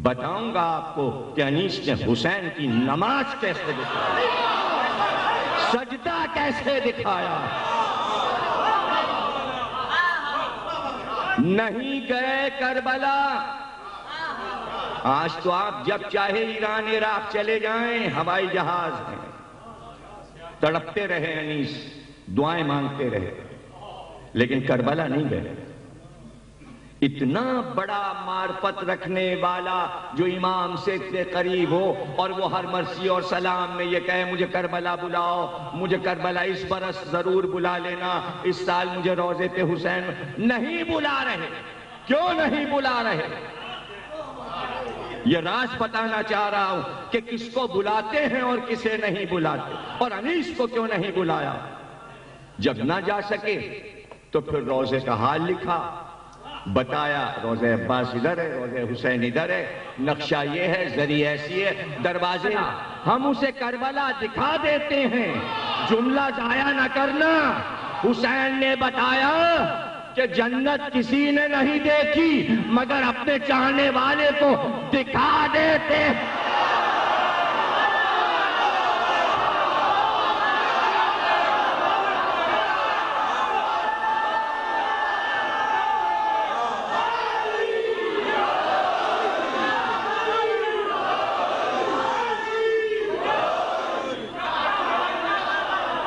بتاؤں گا آپ کو کہ انیس نے حسین کی نماز کیسے دکھایا، سجدہ کیسے دکھایا. نہیں گئے کربلا. آج تو آپ جب چاہے ایران عراق چلے جائیں، ہوائی جہاز ہیں. تڑپتے رہے انیس، دعائیں مانگتے رہے، لیکن کربلا نہیں گئے. اتنا بڑا معرفت رکھنے والا جو امام سے اتنے قریب ہو، اور وہ ہر مرثی اور سلام میں یہ کہے مجھے کربلا بلاؤ، مجھے کربلا اس برس ضرور بلا لینا، اس سال مجھے روضے پہ حسین. نہیں بلا رہے. کیوں نہیں بلا رہے؟ یہ راز بتانا چاہ رہا ہوں کہ کس کو بلاتے ہیں اور کسے نہیں بلاتے. اور انیس کو کیوں نہیں بلایا؟ جب نہ جا سکے تو پھر روضے کا حال لکھا، بتایا روضہ عباس ادھر ہے، روضہ حسین ادھر ہے، نقشہ یہ ہے، ذریعہ ایسی ہے، دروازے. ہم اسے کربلا دکھا دیتے ہیں. جملہ ضائع نہ کرنا. حسین نے بتایا کہ جنت کسی نے نہیں دیکھی مگر اپنے چاہنے والے کو دکھا دیتے.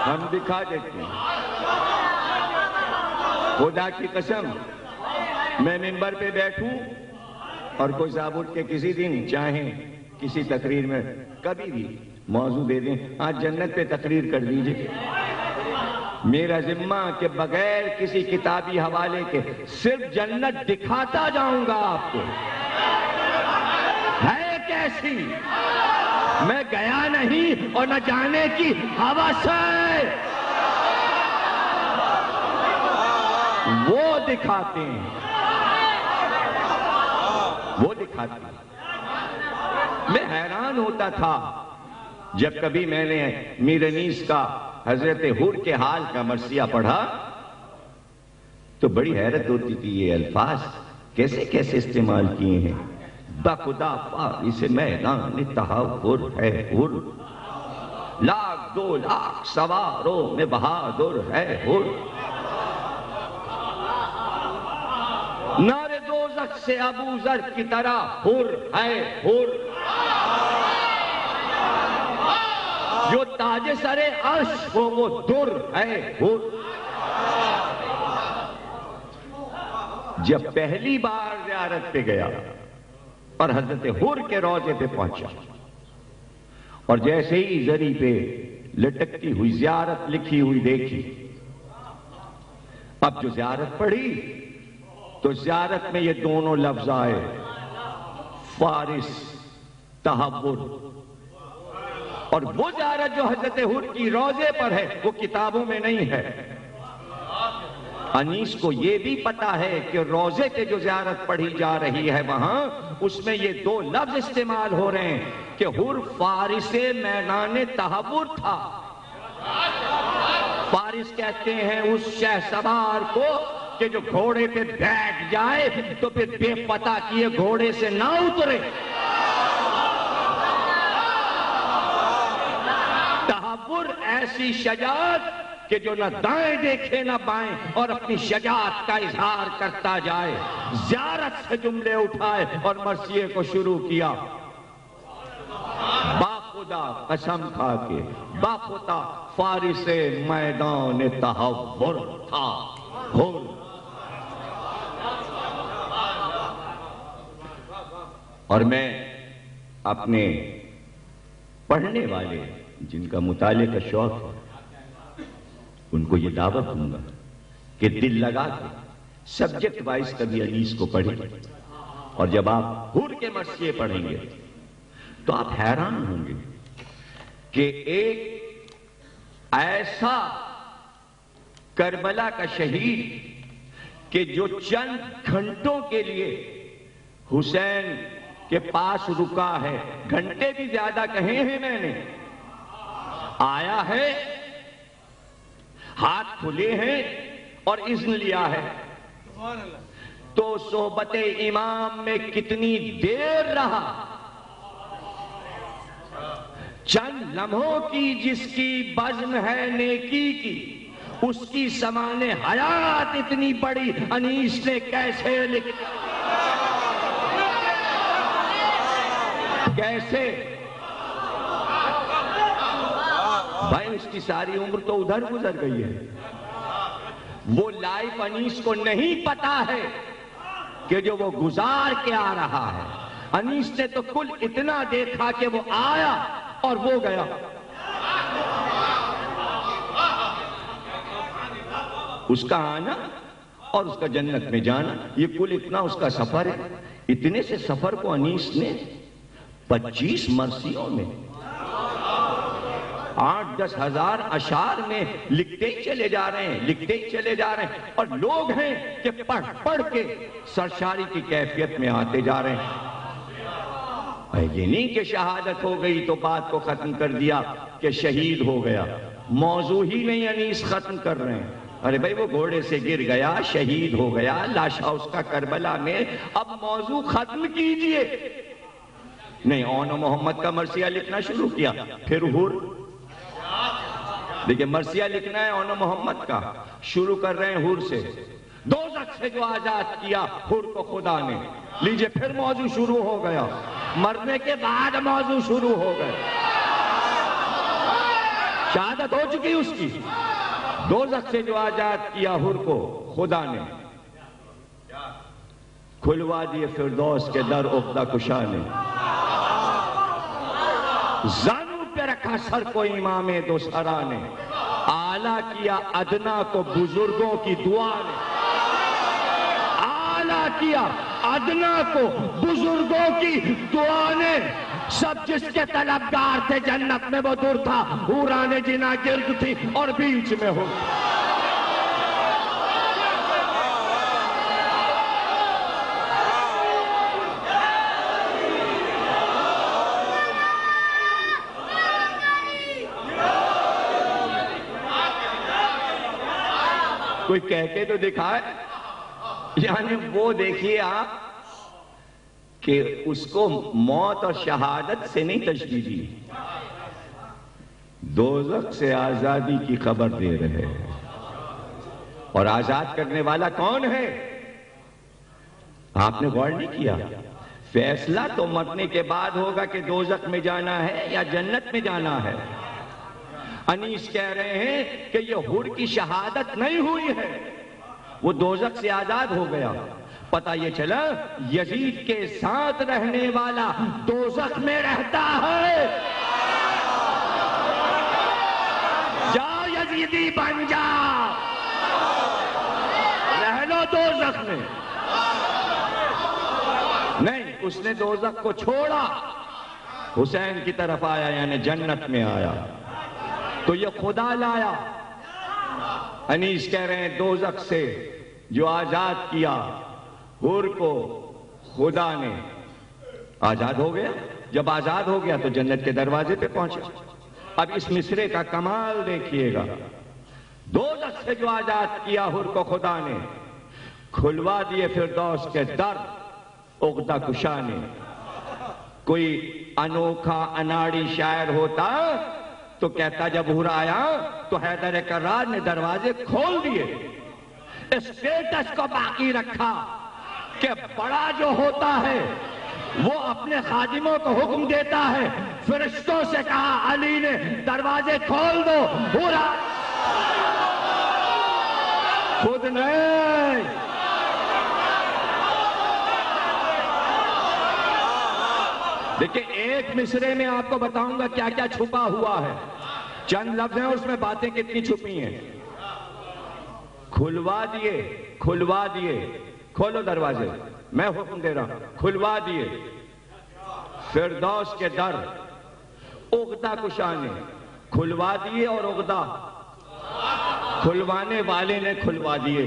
ہم دکھا دیتے ہیں. خدا کی قسم میں منبر پہ بیٹھوں اور کوئی صاحب اٹھ کے کسی دن چاہیں کسی تقریر میں کبھی بھی موضوع دے دیں، آج جنت پہ تقریر کر دیجئے، میرا ذمہ کہ بغیر کسی کتابی حوالے کے صرف جنت دکھاتا جاؤں گا آپ کو. ہے کیسی؟ میں گیا نہیں اور نہ جانے کی ہوس ہے. وہ دکھاتے ہیں، وہ دکھاتے ہیں. میں حیران ہوتا تھا جب کبھی میں نے میر انیس کا حضرت حور کے حال کا مرثیہ پڑھا تو بڑی حیرت ہوتی تھی. یہ الفاظ کیسے کیسے استعمال کیے ہیں. بخدا فارس میدان تحور ہے حر، لاکھ دو لاکھ سواروں میں بہادر ہے حر. نار دوزخ سے ابو ذر کی طرح حر ہے حر. جو تاج سر عرش ہو وہ در ہے حر. جب پہلی بار زیارت پہ گیا اور حضرت حر کے روضے پہ پہنچا اور جیسے ہی زری پہ لٹکتی ہوئی زیارت لکھی ہوئی دیکھی، اب جو زیارت پڑھی تو زیارت میں یہ دونوں لفظ آئے، فارس تحور. اور وہ زیارت جو حضرت حر کی روضے پر ہے وہ کتابوں میں نہیں ہے. انیس کو یہ بھی پتا ہے کہ روضے پہ جو زیارت پڑھی جا رہی ہے وہاں اس میں یہ دو لفظ استعمال ہو رہے ہیں کہ حر فارس میدان تحور تھا. فارس کہتے ہیں اس شہ سوار کو کہ جو گھوڑے پہ بیٹھ جائے تو پھر بے پتہ کیے گھوڑے سے نہ اترے. تحور ایسی شجاعت کہ جو نہ دائیں دیکھے نہ بائیں اور اپنی شجاعت کا اظہار کرتا جائے. زیارت سے جملے اٹھائے اور مرثیے کو شروع کیا. باخدا قسم کھا کے باخدا فارس میدان تحور تھا حر. اور میں اپنے پڑھنے والے جن کا مطالعے کا شوق ہے ان کو یہ دعوت دوں گا کہ دل لگا کے سبجیکٹ وائز کبھی انیس کو پڑھیں، اور جب آپ حر کے مرثیے پڑھیں گے تو آپ حیران ہوں گے کہ ایک ایسا کربلا کا شہید کہ جو چند گھنٹوں کے لیے حسین کے پاس رکا ہے، گھنٹے بھی زیادہ کہے ہیں میں نے، آیا ہے، ہاتھ کھلے ہیں اور اذن لیا ہے، تو صحبت امام میں کتنی دیر رہا؟ چند لمحوں کی جس کی بزم ہے نیکی کی، اس کی سامان حیات اتنی بڑی انیس نے کیسے لکھ، کیسے؟ بھائی اس کی ساری عمر تو ادھر گزر گئی ہے، وہ لائف انیس کو نہیں پتا ہے کہ جو وہ گزار کے آ رہا ہے۔ انیس نے تو کل اتنا دیکھا کہ وہ آیا اور وہ گیا۔ اس کا آنا اور اس کا جنت میں جانا، یہ کل اتنا اس کا سفر ہے۔ اتنے سے سفر کو انیس نے 25 مرثیوں میں 8-10 ہزار اشعار میں لکھتے ہی چلے جا رہے ہیں، لکھتے ہی چلے جا رہے ہیں، اور لوگ ہیں کہ پڑھ پڑھ کے سرشاری کی کیفیت میں آتے جا رہے ہیں۔ یہ نہیں کہ شہادت ہو گئی تو بات کو ختم کر دیا کہ شہید ہو گیا، موضوع ہی نہیں انیس ختم کر رہے ہیں۔ ارے بھائی وہ گھوڑے سے گر گیا، شہید ہو گیا، لاشا اس کا کربلا میں، اب موضوع ختم کیجئے۔ نہیں، اون محمد کا مرثیہ لکھنا شروع کیا، پھر حور، دیکھیں مرثیہ لکھنا ہے اون محمد کا، شروع کر رہے ہیں حور سے، دوزخ سے جو آزاد کیا حور کو خدا نے، لیجئے پھر موضوع شروع ہو گیا، مرنے کے بعد موضوع شروع ہو گیا، شہادت ہو چکی اس کی، دوزخ سے جو آزاد کیا حور کو خدا نے، کھلوا دیے فردوس کے در عقدہ کشا نے، زانوں پہ رکھا سر کو امام دوسرا نے، اعلیٰ کیا ادنا کو بزرگوں کی دعا نے، اعلیٰ کیا ادنا کو بزرگوں کی دعا نے، سب جس کے طلبگار تھے جنت میں وہ دور تھا، حوران جنا گرد تھی اور بیچ میں ہو۔ کوئی کہہ کے تو دکھائے، یعنی وہ دیکھیے آپ کہ اس کو موت اور شہادت سے نہیں تشبیہ دی، دوزخ سے آزادی کی خبر دے رہے ہیں، اور آزاد کرنے والا کون ہے؟ آپ نے غور نہیں کیا؟ فیصلہ تو مرنے کے بعد ہوگا کہ دوزخ میں جانا ہے یا جنت میں جانا ہے۔ انیس کہہ رہے ہیں کہ یہ حور کی شہادت نہیں ہوئی ہے، وہ دوزخ سے آزاد ہو گیا۔ پتہ یہ چلا یزید کے ساتھ رہنے والا دوزخ میں رہتا ہے، جا یزیدی بن جا، رہ لو دوزخ میں۔ نہیں، اس نے دوزخ کو چھوڑا، حسین کی طرف آیا، یعنی جنت میں آیا، تو یہ خدا لایا۔ انیس کہہ رہے ہیں دوزخ سے جو آزاد کیا حور کو خدا نے، آزاد ہو گیا، جب آزاد ہو گیا تو جنت کے دروازے پہ پہنچا۔ اب اس مصرے کا کمال دیکھیے گا، دوزخ سے جو آزاد کیا حور کو خدا نے، کھلوا دیے فردوس کے در عقدہ کشا نے۔ کوئی انوکھا اناڑی شاعر ہوتا تو کہتا جب حور آیا تو حیدر کرار نے دروازے کھول دیے، اسٹیٹس کو باقی رکھا کہ بڑا جو ہوتا ہے وہ اپنے خادموں کو حکم دیتا ہے، فرشتوں سے کہا علی نے دروازے کھول دو، حور خود نہیں۔ دیکھیں ایک مصرے میں آپ کو بتاؤں گا کیا کیا چھپا ہوا ہے، چند لفظ ہیں اس میں باتیں کتنی چھپی ہیں۔ کھلوا دیے، کھلوا دیے، کھولو دروازے، میں حکم دے رہا ہوں، کھلوا دیے فردوس کے در عقدہ کشا نے، کھلوا دیے اور عقدہ کھلوانے والے نے کھلوا دیے۔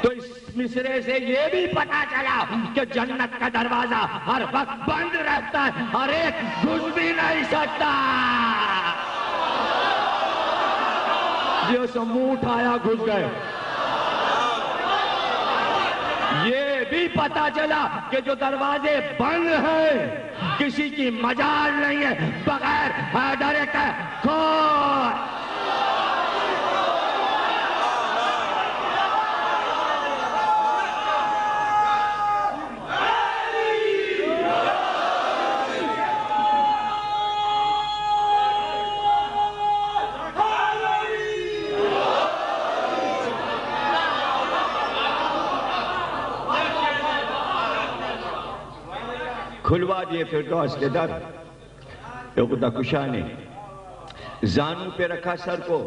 تو اس مصرے سے یہ بھی پتا چلا کہ جنت کا دروازہ ہر وقت بند رہتا ہے، ہر ایک گھس بھی نہیں سکتا. جو سب منہ اٹھایا گھس گئے. یہ بھی پتا چلا کہ جو دروازے بند ہیں کسی کی مجال نہیں ہے بغیر حیدر کے کھول. کھلوا دیے فردوس کے در. خدا کشا نے زانو پہ رکھا سر کو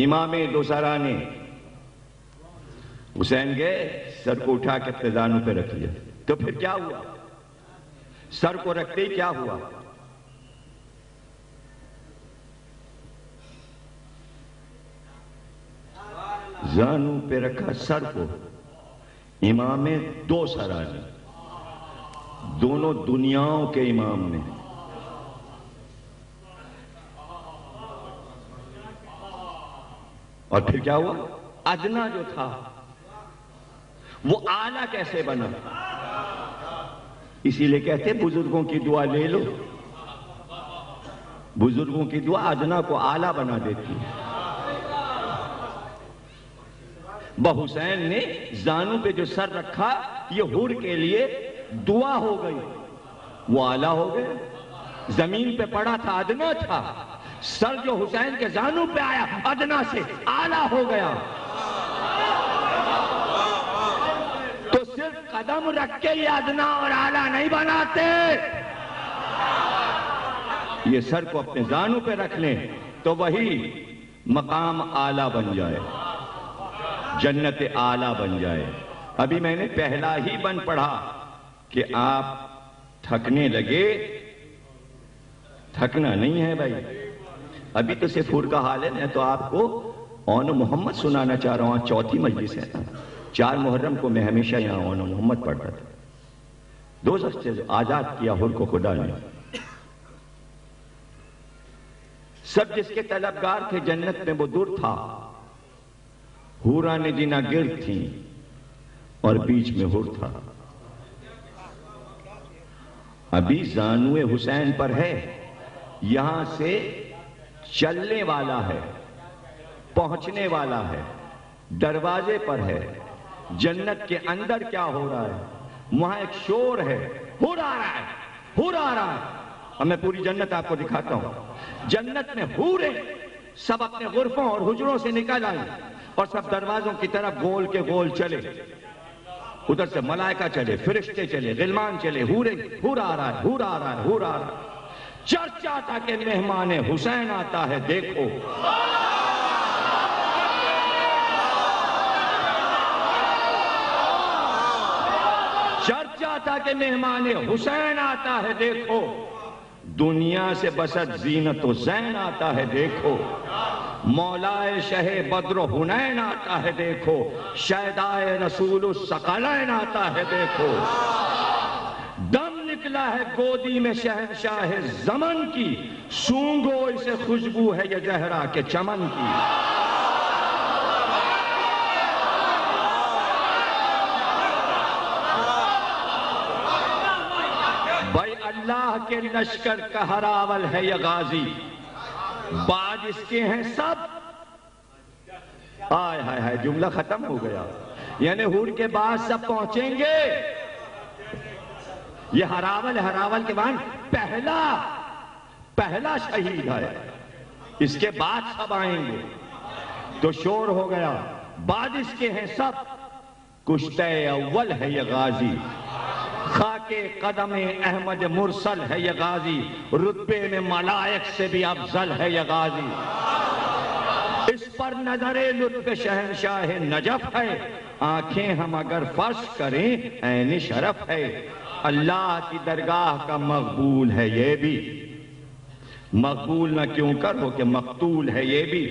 امام دوسرا نے. حسین گئے سر کو اٹھا کے اپنے زانو پہ رکھ لیا. تو پھر کیا ہوا؟ سر کو رکھتے ہی کیا ہوا؟ زانو پہ رکھا سر کو امام دوسرا نے، دونوں دنیاؤں کے امام نے. اور پھر کیا ہوا؟ ادنا جو تھا وہ اعلیٰ کیسے بنا؟ اسی لیے کہتے بزرگوں کی دعا لے لو. بزرگوں کی دعا ادنا کو اعلیٰ بنا دیتی ہے. حسین نے زانو پہ جو سر رکھا یہ حور کے لیے دعا ہو گئی، وہ اعلیٰ ہو گئے. زمین پہ پڑا تھا ادنا تھا، سر جو حسین کے زانو پہ آیا ادنا سے اعلیٰ ہو گیا. تو صرف قدم رکھ کے یہ ادنا اور اعلیٰ نہیں بناتے، یہ سر کو اپنے زانو پہ رکھ لیں تو وہی مقام اعلیٰ بن جائے، جنت اعلیٰ بن جائے. ابھی میں نے پہلا ہی بند پڑھا کہ آپ تھکنے لگے. تھکنا نہیں ہے بھائی، ابھی تو صرف حور کا حال ہے. میں تو آپ کو اون محمد سنانا چاہ رہا ہوں. چوتھی مجلس ہے، 4 محرم کو میں ہمیشہ یہاں اون محمد پڑھتا تھا. دوزخ سے آزاد کیا حور کو خدا نے. سب جس کے طلبگار تھے جنت میں وہ دور تھا. حوراں نے جنا گرد تھی اور بیچ میں حور تھا. ابھی زانوے حسین پر ہے، یہاں سے چلنے والا ہے، پہنچنے والا ہے، دروازے پر ہے. جنت کے اندر کیا ہو رہا ہے؟ وہاں ایک شور ہے، حور آ رہا ہے، حور آ رہا ہے. اور میں پوری جنت آپ کو دکھاتا ہوں. جنت میں حوریں سب اپنے غرفوں اور حجروں سے نکل آئیں اور سب دروازوں کی طرف گول کے گول چلے. ادھر سے ملائکہ چلے، فرشتے چلے، غلمان چلے. حور آ رہا ہے، حور آ رہا ہے، حور آ رہا ہے. چرچا تھا کہ مہمان حسین آتا ہے، دیکھو. چرچا تھا کہ مہمان حسین آتا ہے، دیکھو. دنیا سے بسط زینت و زین آتا ہے، دیکھو. مولائے شہ بدر و حنین آتا ہے، دیکھو. شہدائے رسول الثقلین آتا ہے، دیکھو. دم نکلا ہے گودی میں شہنشاہ زمن کی، سونگو اسے خوشبو ہے یہ زہرا کے چمن کی. بھائی اللہ کے لشکر کا ہراول ہے یہ غازی، باج اس کے ہیں سب. آئے ہائے ہائے، جملہ ختم ہو گیا. یعنی حور کے بعد سب پہنچیں گے. یہ ہراول کے بعد پہلا شہید ہے، اس کے بعد سب آئیں گے. تو شور ہو گیا، بعد اس کے ہیں سب. کشتے اول ہے یہ غازی، خاک قدم احمد مرسل ہے یہ غازی. رتبے میں ملائک سے بھی افضل ہے یہ غازی. اس پر نظر لطف شہنشاہ نجف ہے، آنکھیں ہم اگر فرش کریں عین شرف ہے. اللہ کی درگاہ کا مقبول ہے یہ بھی، مقبول نہ کیوں کر ہو کہ مقتول ہے یہ بھی.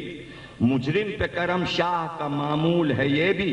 مجرم پہ کرم شاہ کا معمول ہے یہ بھی،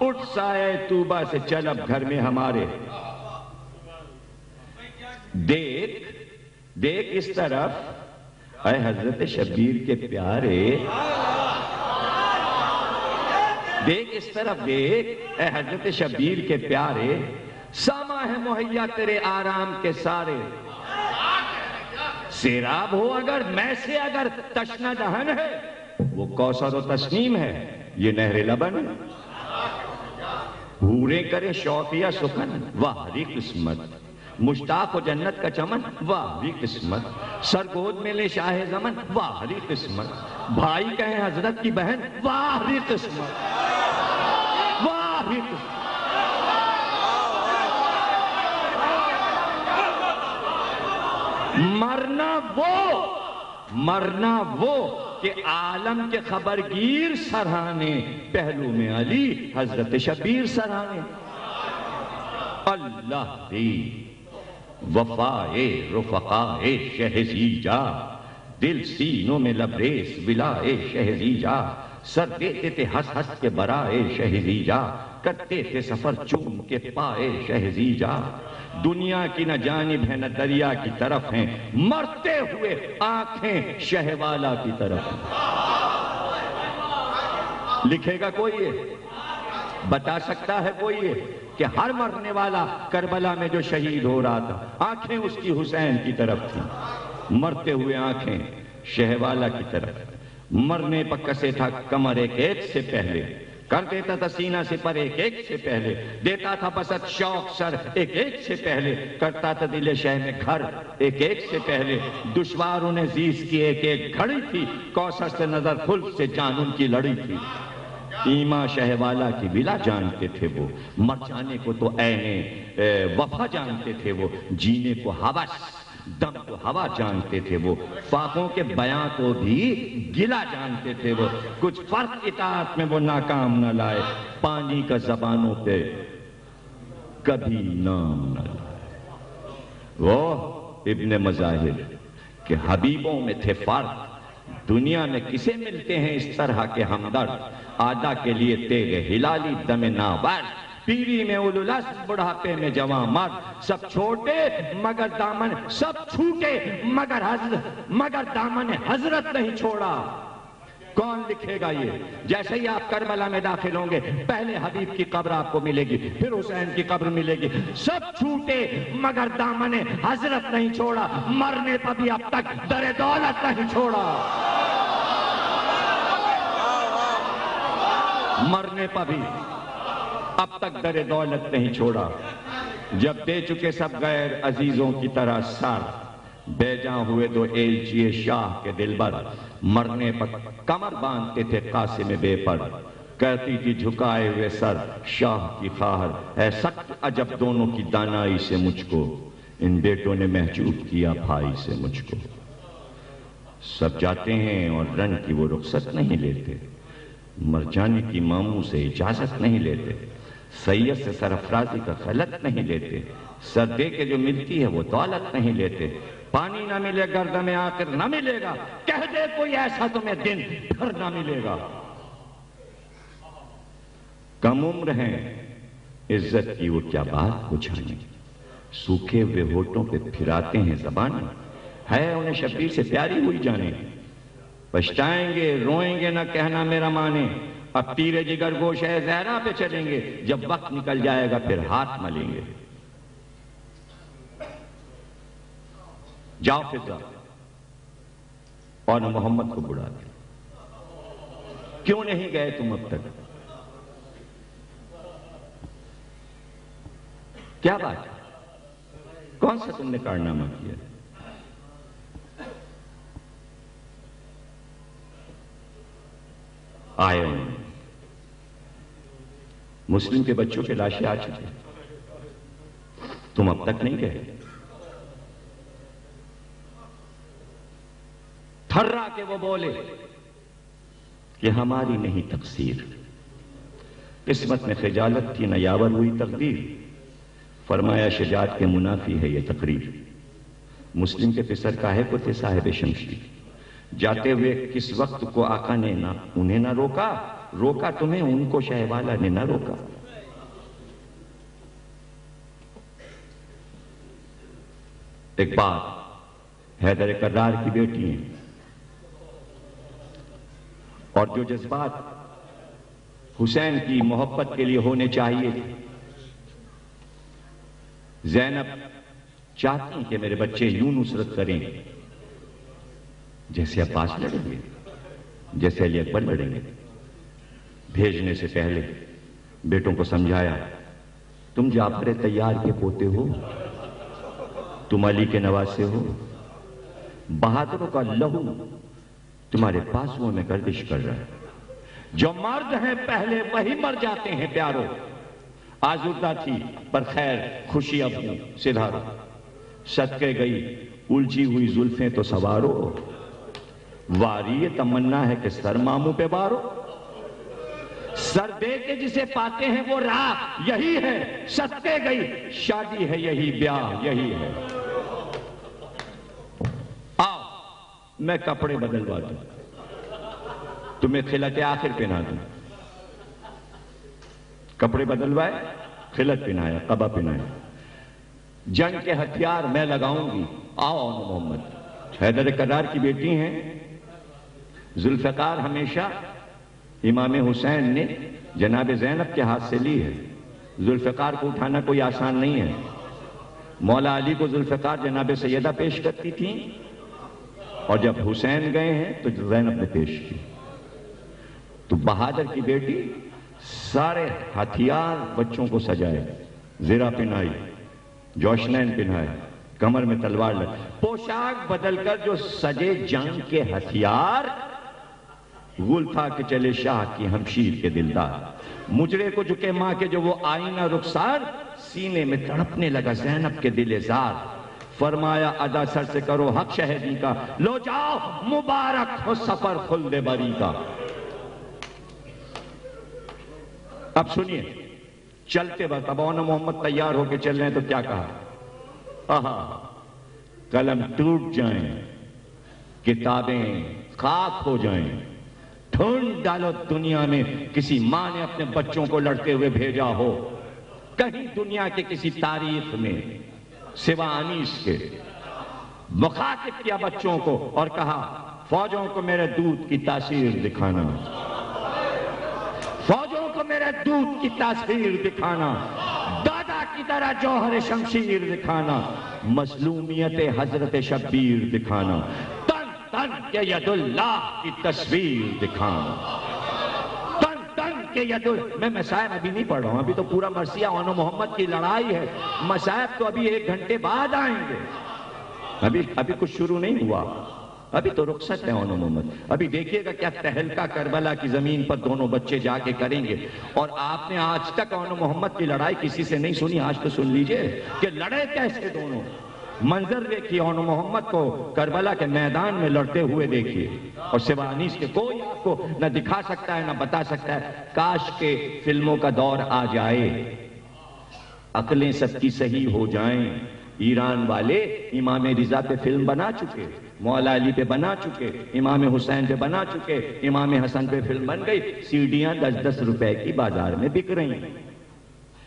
اٹھ سایہ طوبہ سے چل اب گھر میں ہمارے. دیکھ اس طرف اے حضرت شبیر کے پیارے. دیکھ اس طرف دیکھ اے حضرت شبیر کے پیارے. ساما ہے مہیا تیرے آرام کے سارے. سیراب ہو اگر میں سے اگر تشنہ دہن ہے وہ کوثر و تسنیم ہے یہ نہر لبن. حوریں کرے شوقیہ سخن واہری قسمت. مشتاق و جنت کا چمن واہری قسمت. سرگود میں لے شاہ زمن واہری قسمت. بھائی کہیں حضرت کی بہن واہری قسمت. واہری قسمت. مرنا وہ کہ عالم کے خبرگیر سرہانے پہلو میں علی حضرت شبیر سرہانے. اللہ دی وفائے رفقائے شہزیجا دل سینوں میں لبریز ولائے شہزیجا. سر دیتے تھے ہنس ہنس کے برائے شہزیجا. کرتے تھے سفر چوم کے پائے شہزیجا. دنیا کی نہ جانب ہے نہ دریا کی طرف ہیں. مرتے ہوئے آنکھیں شہوالا کی طرف ہیں. لکھے گا کوئی یہ؟ بتا سکتا ہے کوئی یہ کہ ہر مرنے والا کربلا میں جو شہید ہو رہا تھا آنکھیں اس کی حسین کی طرف تھیں. مرتے ہوئے آنکھیں شہوالا کی طرف. مرنے پر کسے تھا کمر ایک ایک سے پہلے. کر دیتا تھا سینہ سے پر ایک ایک سے پہلے. دیتا تھا بسط شوق سر ایک ایک سے پہلے. کرتا تھا دل شہ میں گھر ایک ایک سے پہلے. دشواروں نے زیز کی ایک ایک گھڑی تھی. کوثر سے نظر کھل سے جان ان کی لڑی تھی. ایما شہوالا کی بلا جانتے تھے وہ. مر جانے کو تو عین وفا جانتے تھے وہ. جینے کو ہوس دم کو ہوا جانتے تھے وہ. فاقوں کے بیاں کو بھی گلا جانتے تھے وہ. کچھ فرق اطاعت میں وہ ناکام نہ لائے. پانی کا زبانوں پہ کبھی نام نہ لائے. وہ ابن مظاہر کہ حبیبوں میں تھے فرق. دنیا میں کسے ملتے ہیں اس طرح کے ہمدرد. آدھا کے لیے تیغ ہلالی دم ناورد. پیری میں اولولاس بڑھاپے میں جوان مرد. سب چھوٹے مگر دامن سب چھوٹے مگر دامن حضرت نہیں چھوڑا. کون لکھے گا یہ؟ جیسے ہی آپ کربلا میں داخل ہوں گے پہلے حبیب کی قبر آپ کو ملے گی پھر حسین کی قبر ملے گی. سب چھوٹے مگر دامن حضرت نہیں چھوڑا. مرنے پر بھی اب تک در دولت نہیں چھوڑا. مرنے پر بھی اب تک در دولت نہیں چھوڑا. جب دے چکے سب غیر عزیزوں کی طرح سر بے جاں ہوئے تو ایلچی شاہ کے دلبر. مرنے پر کمر باندھتے تھے قاسم بے پر. کہتی تھی جھکائے ہوئے سر شاہ کی خواہر. اے سخت عجب دونوں کی دانائی سے مجھ کو. ان بیٹوں نے محجوب کیا بھائی سے مجھ کو. سب جاتے ہیں اور رن کی وہ رخصت نہیں لیتے. مر جانے کی ماموں سے اجازت نہیں لیتے. سید سے سرفرازی کا غلط نہیں لیتے. سر دے کے جو ملتی ہے وہ دولت نہیں لیتے. پانی نہ ملے گرد میں آخر نہ ملے گا. کہہ دے کوئی ایسا تمہیں دن پھر نہ ملے گا. کم عمر ہیں عزت کی وہ کیا بات پوچھانے. سوکھے ہوئے ہونٹوں پہ پھراتے ہیں زبان. ہے انہیں شبیر سے پیاری ہوئی جانے. پچھتائیں گے روئیں گے نہ کہنا میرا مانے. اب تیرے جگر گوش ہے زہرا پہ چلیں گے. جب وقت نکل جائے گا پھر ہاتھ ملیں گے. جاؤ فضا اور محمد کو بڑھا دے. کیوں نہیں گئے تم اب تک؟ کیا بات ہے؟ کون سا تم نے کارنامہ کیا؟ آئے مسلم کے بچوں کے لاشیں آ چکے. تم اب تک نہیں گئے. تھرا کے وہ بولے کہ ہماری نہیں تقصیر. قسمت میں خجالت تھی نہ یاور ہوئی تقدیر. فرمایا شجاعت کے منافی ہے یہ تقریر. مسلم کے پسر کاہے کو تھے صاحب شمشیر. جاتے ہوئے کس وقت کو آقا نے انہیں نہ روکا. روکا تمہیں، ان کو شہ والا نے نہ روکا. ایک بات، حیدر کرار کی بیٹی ہیں، اور جو جذبات حسین کی محبت کے لیے ہونے چاہیے تھے، زینب چاہتی ہیں کہ میرے بچے یوں نصرت کریں جیسے عباس لڑیں گے، جیسے علی اکبر لڑیں گے. بھیجنے سے پہلے بیٹوں کو سمجھایا، تم جعفر طیار کے پوتے ہو، تم علی کے نواسے ہو، بہادروں کا لہو تمہارے پاسوں میں گردش کر رہا ہے. جو مرد ہیں پہلے وہی مر جاتے ہیں پیارو. آزردہ تھی پر خیر خوشی اب سدھارو. صدقے گئی الجھی ہوئی زلفیں تو سوارو، واری تمنا ہے کہ سر ماموں پہ بارو. سر دے کے جسے پاتے ہیں وہ راہ یہی ہے. صدقے گئی شادی ہے یہی، بیاہ یہی ہے. آؤ میں کپڑے بدلوا دوں، تمہیں خلعت آخر پہنا دوں. کپڑے بدلوائے، خلعت پہنایا، قبا پہنایا. جنگ کے ہتھیار میں لگاؤں گی. آؤ محمد. حیدر کرار کی بیٹی ہیں. ذوالفقار ہمیشہ امام حسین نے جناب زینب کے ہاتھ سے لی ہے. ذوالفقار کو اٹھانا کوئی آسان نہیں ہے. مولا علی کو ذوالفقار جناب سیدہ پیش کرتی تھی، اور جب حسین گئے ہیں تو زینب نے پیش کی. تو بہادر کی بیٹی سارے ہتھیار بچوں کو سجائے، زرہ پہنائی، جوشنین پہنائے، کمر میں تلوار لگ، پوشاک بدل کر جو سجے جنگ کے ہتھیار. گل تھا کہ چلے شاہ کی ہمشیر کے دلدار. مجرے کو جھکے ماں کے جو وہ آئینہ رخسار، سینے میں تڑپنے لگا زینب کے دل زار. فرمایا ادا سر سے کرو حق شہیدی کا، لو جاؤ مبارک ہو سفر خلد بری کا. اب سنیے، چلتے وقت اب اونا محمد تیار ہو کے چل رہے ہیں تو کیا کہا؟ آہا قلم ٹوٹ جائیں، کتابیں خاک ہو جائیں، ڈھونڈ ڈالو دنیا میں کسی ماں نے اپنے بچوں کو لڑتے ہوئے بھیجا ہو. کہیں دنیا کے کسی تاریخ میں سوا انیس کے. مخاطب کیا بچوں کو اور کہا فوجوں کو میرے دودھ کی تاثیر دکھانا، فوجوں کو میرے دودھ کی تاثیر دکھانا، دادا کی طرح جوہر شمشیر دکھانا، مظلومیت حضرت شبیر دکھانا، تن تن کے ید اللہ کی تصویر دکھانا. تن تن کے ید اللہ. میں مسائب ابھی نہیں پڑھ رہا ہوں، ابھی تو پورا مرثیہ اونا محمد کی لڑائی ہے. مسائب تو ابھی 1 گھنٹے بعد آئیں گے. ابھی کچھ شروع نہیں ہوا، ابھی تو رخصت ہے اونا محمد. ابھی دیکھیے گا کیا تہلکہ کربلا کی زمین پر دونوں بچے جا کے کریں گے. اور آپ نے آج تک اونا محمد کی لڑائی کسی سے نہیں سنی، آج تو سن لیجئے کہ لڑے کیسے دونوں. منظر دیکھیے اونا محمد کو کربلا کے میدان میں لڑتے ہوئے دیکھیے، اور سوا انیس کے کوئی آپ کو نہ دکھا سکتا ہے نہ بتا سکتا ہے. کاش کے فلموں کا دور آ جائے، عقلیں سب کی صحیح ہو جائیں. ایران والے امام رضا پہ فلم بنا چکے، مولا علی پہ بنا چکے، امام حسین پہ بنا چکے، امام حسن پہ فلم بن گئی. سیڈیاں 10-10 روپے کی بازار میں بک رہی ہیں.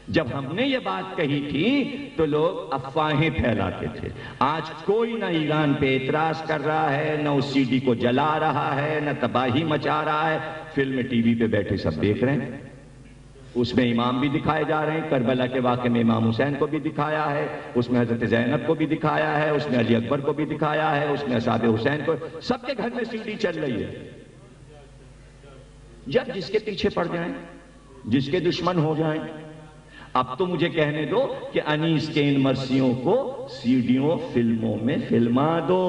جب ہم نے یہ بات کہی تھی تو لوگ افواہیں پھیلاتے تھے. آج کوئی نہ ایران پہ اعتراض کر رہا ہے، نہ اس سی ڈی کو جلا رہا ہے، نہ تباہی مچا رہا ہے. فلم ٹی وی پہ بیٹھے سب دیکھ رہے ہیں. اس میں امام بھی دکھائے جا رہے ہیں. کربلا کے واقعے میں امام حسین کو بھی دکھایا ہے، اس میں حضرت زینب کو بھی دکھایا ہے، اس میں علی اکبر کو بھی دکھایا ہے، اس میں اصحاب حسین کو. سب کے گھر میں سی ڈی چل رہی ہے. جب جس کے پیچھے پڑ جائیں، جس کے دشمن ہو جائیں. اب تو مجھے کہنے دو کہ انیس کے ان مرثیوں کو سیڈیوں فلموں میں فلما دو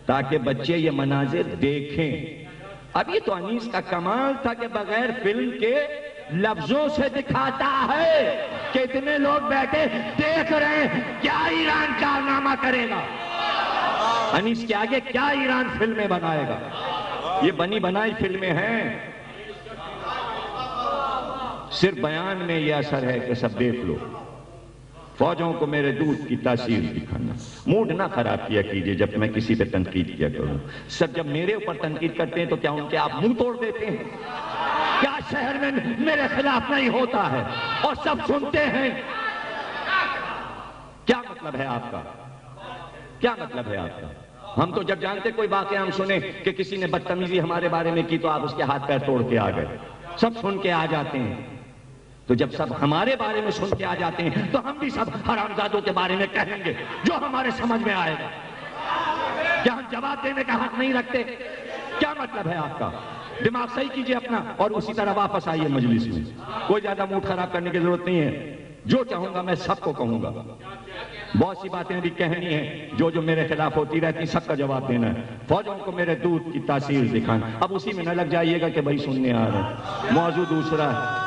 تاکہ بچے یہ مناظر دیکھیں. اب یہ تو انیس کا کمال تھا کہ بغیر فلم کے لفظوں سے دکھاتا ہے کہ اتنے لوگ بیٹھے دیکھ رہے ہیں کیا ایران کارنامہ کرے گا. انیس کے آگے کیا ایران فلمیں بنائے گا. یہ بنی بنائی فلمیں ہیں. صرف بیان میں یہ اثر ہے کہ سب دیکھ لو. فوجوں کو میرے دودھ کی تاثیر دکھانا. موڈ نہ خراب کیا کیجئے جب میں کسی پہ تنقید کیا کروں. سب جب میرے اوپر تنقید کرتے ہیں تو کیا ان کے آپ منہ توڑ دیتے ہیں؟ کیا شہر میں میرے خلاف نہیں ہوتا ہے اور سب سنتے ہیں. کیا مطلب ہے آپ کا؟ کیا مطلب ہے آپ کا؟ ہم تو جب جانتے کوئی واقعہ ہم سنیں کہ کسی نے بدتمیزی ہمارے بارے میں کی تو آپ اس کے ہاتھ پیر توڑ کے آ گئے. سب سن کے آ جاتے ہیں. تو جب سب ہمارے بارے میں سن کے آ جاتے ہیں تو ہم بھی سب حرامزادوں کے بارے میں کہیں گے جو ہمارے سمجھ میں آئے گا. کیا ہم جواب دینے کا حق نہیں رکھتے؟ کیا مطلب ہے آپ کا؟ دماغ صحیح کیجئے اپنا اور اسی طرح واپس آئیے مجلس میں. کوئی زیادہ موڈ خراب کرنے کی ضرورت نہیں ہے. جو چاہوں گا میں سب کو کہوں گا. بہت سی باتیں بھی کہنی ہیں جو میرے خلاف ہوتی رہتی، سب کا جواب دینا ہے. فوجوں کو میرے دودھ کی تاثیر دکھانا. اب اسی میں نہ لگ جائیے گا کہ بھائی سننے آ رہے ہیں. موضوع دوسرا ہے.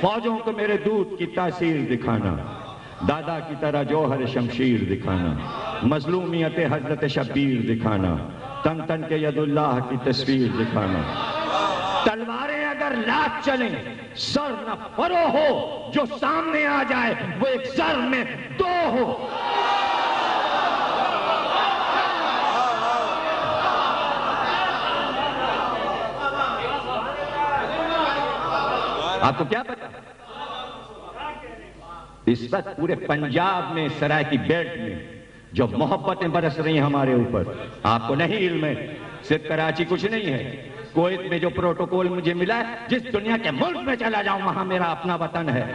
فوجوں کو میرے دودھ کی تاثیر دکھانا، دادا کی طرح جوہر شمشیر دکھانا، مظلومیت حضرت شبیر دکھانا، تن تن کے ید اللہ کی تصویر دکھانا. تلواریں اگر لاکھ چلیں سر نہ فرو ہو، جو سامنے آ جائے وہ ایک سر میں دو ہو. آپ کو کیا پتا؟ اس وقت پورے پنجاب میں، سرائے کی بیلٹ میں جو محبتیں برس رہی ہیں ہمارے اوپر، آپ کو نہیں علم ہے. صرف کراچی کچھ نہیں ہے، کویت میں جو پروٹوکول مجھے ملا ہے، جس دنیا کے ملک میں چلا جاؤں وہاں میرا اپنا وطن ہے.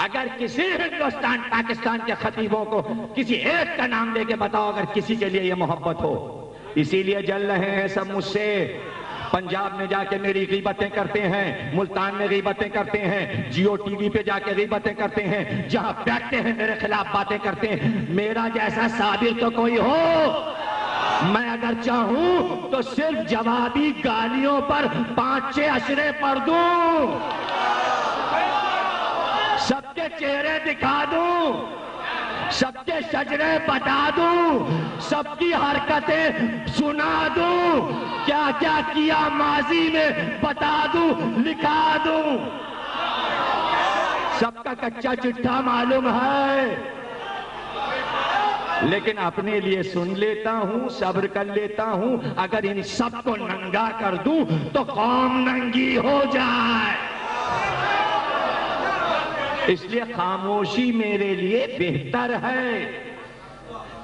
اگر کسی ہندوستان پاکستان کے خطیبوں کو کسی ایک کا نام دے کے بتاؤ اگر کسی کے لیے یہ محبت ہو. اسی لیے جل رہے ہیں سب مجھ سے. پنجاب میں جا کے میری غیبتیں کرتے ہیں، ملتان میں غیبتیں کرتے ہیں، جیو ٹی وی پہ جا کے غیبتیں کرتے ہیں، جہاں بیٹھتے ہیں میرے خلاف باتیں کرتے ہیں. میرا جیسا صابر تو کوئی ہو. میں اگر چاہوں تو صرف جوابی گالیوں پر 5-6 اشرے پڑھ دوں، سب کے چہرے دکھا دوں، سب کے شجرے بتا دوں، سب کی حرکتیں سنا دوں، کیا کیا کیا ماضی میں بتا دوں، لکھا دوں. سب کا کچا چٹھا معلوم ہے، لیکن اپنے لیے سن لیتا ہوں، صبر کر لیتا ہوں. اگر ان سب کو ننگا کر دوں تو قوم ننگی ہو جائے. اس لیے خاموشی میرے لیے بہتر ہے.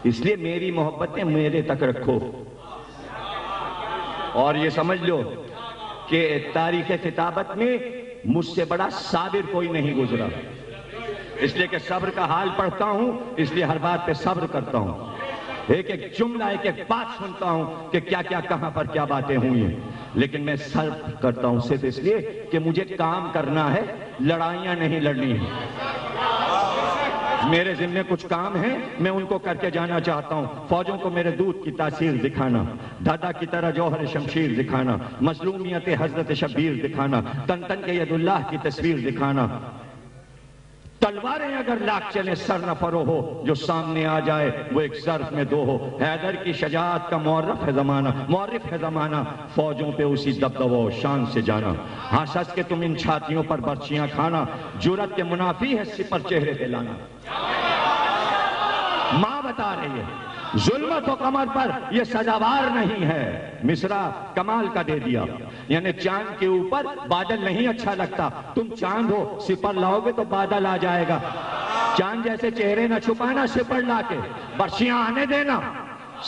اس لیے میری محبتیں میرے تک رکھو. اور یہ سمجھ لو کہ تاریخ کتابت میں مجھ سے بڑا صابر کوئی نہیں گزرا. اس لیے کہ صبر کا حال پڑھتا ہوں، اس لیے ہر بات پہ صبر کرتا ہوں. ایک ایک جملہ، ایک ایک بات سنتا ہوں کہ کیا کیا کہاں پر کیا باتیں ہوئی ہیں. لیکن میں صبر کرتا ہوں صرف اس لیے کہ مجھے کام کرنا ہے، لڑائیاں نہیں لڑنی ہیں. میرے ذمہ کچھ کام ہیں، میں ان کو کر کے جانا چاہتا ہوں. فوجوں کو میرے دودھ کی تاثیر دکھانا، دادا کی طرح جوہر شمشیر دکھانا، مظلومیت حضرت شبیر دکھانا، تن تن کے ید اللہ کی تصویر دکھانا. تلواریں اگر لاکھ چلیں سر نہ فرو ہو، جو سامنے آ جائے وہ ایک ظرف میں دو ہو. حیدر کی شجاعت کا معرف ہے زمانہ، فوجوں پہ اسی دبدبہ و شان سے جانا. ہاں سچ کے تم ان چھاتیوں پر برچیاں کھانا، جرأت کے منافی ہے سپر چہرے پہ لانا. ماں بتا رہی ہے ظلمت و قمر پر یہ سزاوار نہیں ہے. مصرع کمال کا دے دیا، یعنی چاند کے اوپر بادل نہیں اچھا لگتا. تم چاند ہو، سپر لاؤ گے تو بادل آ جائے گا. چاند جیسے چہرے نہ چھپانا، سپر لا کے برچیاں آنے دینا،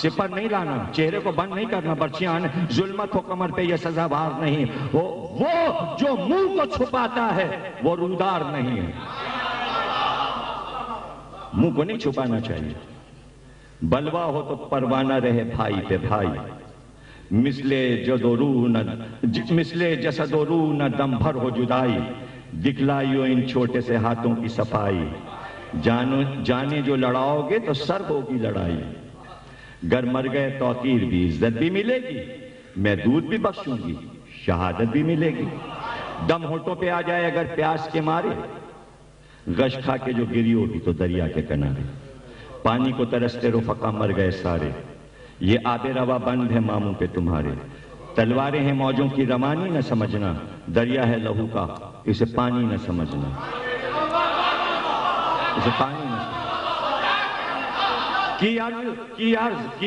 سپر نہیں لانا. چہرے کو بند نہیں کرنا، برچیاں آنے. ظلمت و قمر پہ یہ سزاوار نہیں. وہ جو منہ کو چھپاتا ہے وہ رودار نہیں ہے. منہ کو نہیں چھپانا چاہیے. بلوا ہو تو پروانہ رہے بھائی پہ بھائی. مثلے جسد و روح نہ دم بھر ہو جدائی. دکھلائیو ان چھوٹے سے ہاتھوں کی صفائی. جانے جو لڑاؤ گے تو سر ہوگی لڑائی. گر مر گئے توقیر بھی عزت بھی ملے گی. میں دودھ بھی بخشوں گی، شہادت بھی ملے گی. دم ہونٹوں پہ آ جائے اگر پیاس کے مارے، غش کھا کے جو گری ہوگی تو دریا کے کنارے. پانی کو ترستے رفقا مر گئے سارے. یہ آب روا بند ہے ماموں پہ تمہارے. تلواریں ہیں موجوں کی روانی نہ سمجھنا. دریا ہے لہو کا، اسے پانی نہ سمجھنا. اسے پانی نہ سمجھنا. کی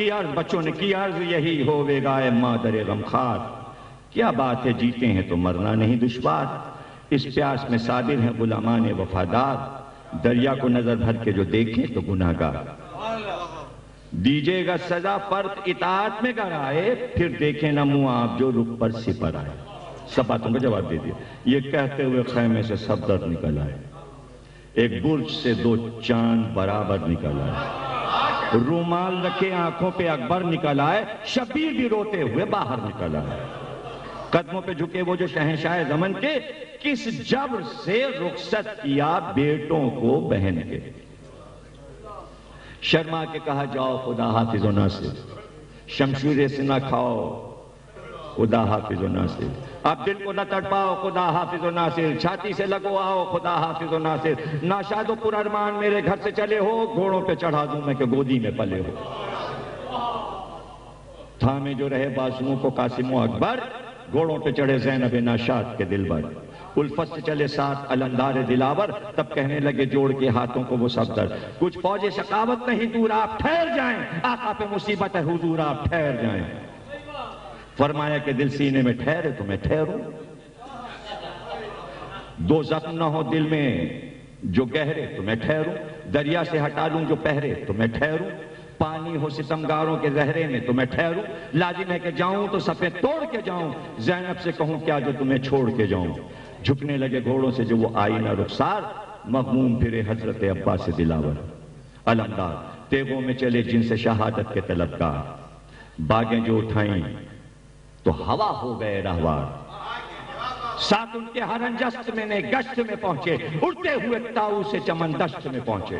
عرض بچوں نے کی عرض یہی ہوے گا اے مادر غمخوار، کیا بات ہے جیتے ہیں تو مرنا نہیں دشوار، اس پیاس میں صابر ہیں غلامان وفادار، دریا کو نظر بھر کے جو دیکھیں تو گناہگار، دیجئے گا سزا فرد اطاعت میں گر آئے، پھر دیکھیں نہ منہ آپ جو رخ پر سپر آئے۔ سب باتوں کا جواب دے دیا۔ یہ کہتے ہوئے خیمے سے صفدر نکل آئے، ایک برج سے 2 چاند برابر نکل آئے، رومال رکھے آنکھوں پہ اکبر نکل آئے، شبیر بھی روتے ہوئے باہر نکل آئے، قدموں پہ جھکے وہ جو شہنشاہ زمن کے، کس جبر سے رخصت کیا بیٹوں کو بہن کے، شرما کے کہا جاؤ خدا حافظ و ناصر، شمشیر سے نہ کھاؤ خدا حافظ و ناصر، اب دل کو نہ تڑپاؤ خدا حافظ و ناصر، چھاتی سے لگو آؤ خدا حافظ و ناصر، ناشاد و پر ارمان میرے گھر سے چلے ہو، گھوڑوں پہ چڑھا دوں میں کہ گودی میں پلے ہو، تھامے جو رہے بازوؤں کو قاسم و اکبر، گھوڑوں پہ چڑھے زینب ناشاد کے دل بر، الفت سے چلے ساتھ علمدار دلاور، تب کہنے لگے جوڑ کے ہاتھوں کو وہ صفدر، کچھ فوج شقاوت نہیں دور آپ ٹھہر جائیں، آقا پہ مصیبت ہے حضور آپ ٹھہر جائیں، فرمایا کہ دل سینے میں ٹھہرے تو میں ٹھہروں، 2 زخم نہ ہو دل میں جو گہرے تو میں ٹھہروں، دریا سے ہٹا لوں جو پہرے تو میں ٹھہروں، پانی ہو ستمگاروں کے زہرے میں تو میں ٹھہروں، لازم ہے کہ جاؤں تو صفیں توڑ کے جاؤں، زینب سے کہوں کیا جو تمہیں چھوڑ کے جاؤں، جھکنے لگے گھوڑوں سے جو وہ آئی نہ رخسار، مغموم پھرے حضرت عباس دلاور، علمدار تیغوں میں چلے جن سے شہادت کے طلبگار، باغیں جو اٹھائیں تو ہوا ہو گئے رہوار، ساتھ ان کے ہر انجست میں نے گشت میں پہنچے، اڑتے ہوئے تاؤ سے چمن دشت میں پہنچے،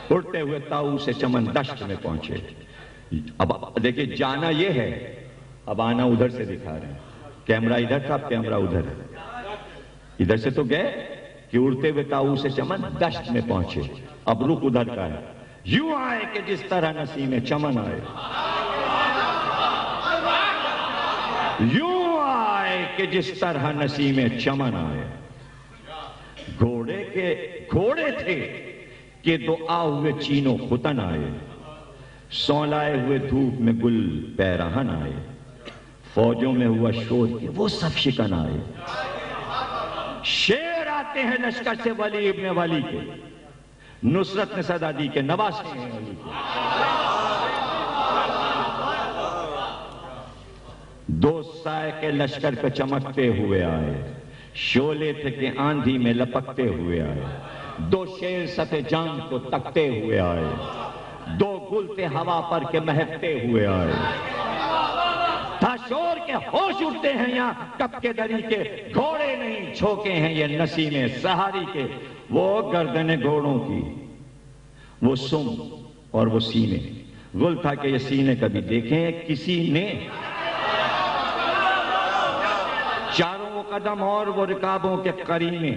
اڑتے ہوئے تاؤ سے چمن دشت میں پہنچے۔ اب دیکھیں جانا یہ ہے، اب آنا ادھر سے دکھا رہے ہیں، کیمرہ ادھر تھا، کیمرہ ادھر ہے، ادھر سے تو گئے کہ اڑتے ہوئے تاؤ سے چمن دشت میں پہنچے، اب رخ ادھر کا ہے، یوں آئے کہ جس طرح نسیم چمن آئے، یوں آئے کہ جس طرح نسیم چمن آئے، گھوڑے تھے کہ 2 ہوئے چینوں ختن آئے، سولائے ہوئے دھوپ میں گل پیرہن آئے، فوجوں میں ہوا شور کہ وہ سب شکن آئے، شیر آتے ہیں لشکر سے ولی ابن ولی کے، نصرت نے صدا دی کہ نواسے ہیں علی کے، 2 سائے کے لشکر پہ چمکتے ہوئے آئے، شعلے تھے کہ آندھی میں لپکتے ہوئے آئے، 2 شیر صفِ جان کو تکتے ہوئے آئے، 2 گل تھے ہوا پر کے مہکتے ہوئے آئے، تھا شور کے ہوش اٹھتے ہیں یہاں کب کے دری کے، گھوڑے نہیں جھوکے ہیں یہ نسیم سہاری کے، وہ گردن گھوڑوں کی وہ سم اور وہ سینے، گل تھا کہ یہ سینے کبھی دیکھیں کسی نے، چاروں وہ قدم اور وہ رکابوں کے قرینے،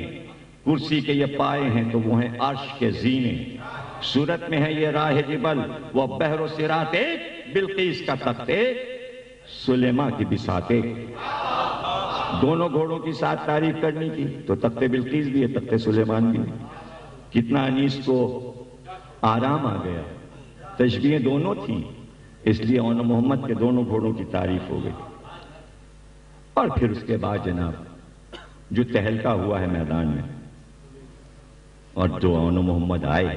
کرسی کے یہ پائے ہیں تو وہ ہیں عرش کے زینے، صورت میں ہے یہ راہ جبل وہ بحر و صراط ایک، بلقیس کا تخت ایک، سلیمان کی بساط ایک، دونوں گھوڑوں کی ساتھ تعریف کرنی کی تو تخت بلقیس بھی ہے تخت سلیمان بھی ہے، کتنا انیس کو آرام آ گیا، تشبیہیں دونوں تھیں، اس لیے اون محمد کے دونوں گھوڑوں کی تعریف ہو گئی، اور پھر اس کے بعد جناب جو تہلکا ہوا ہے میدان میں، اور جو اون محمد آئے،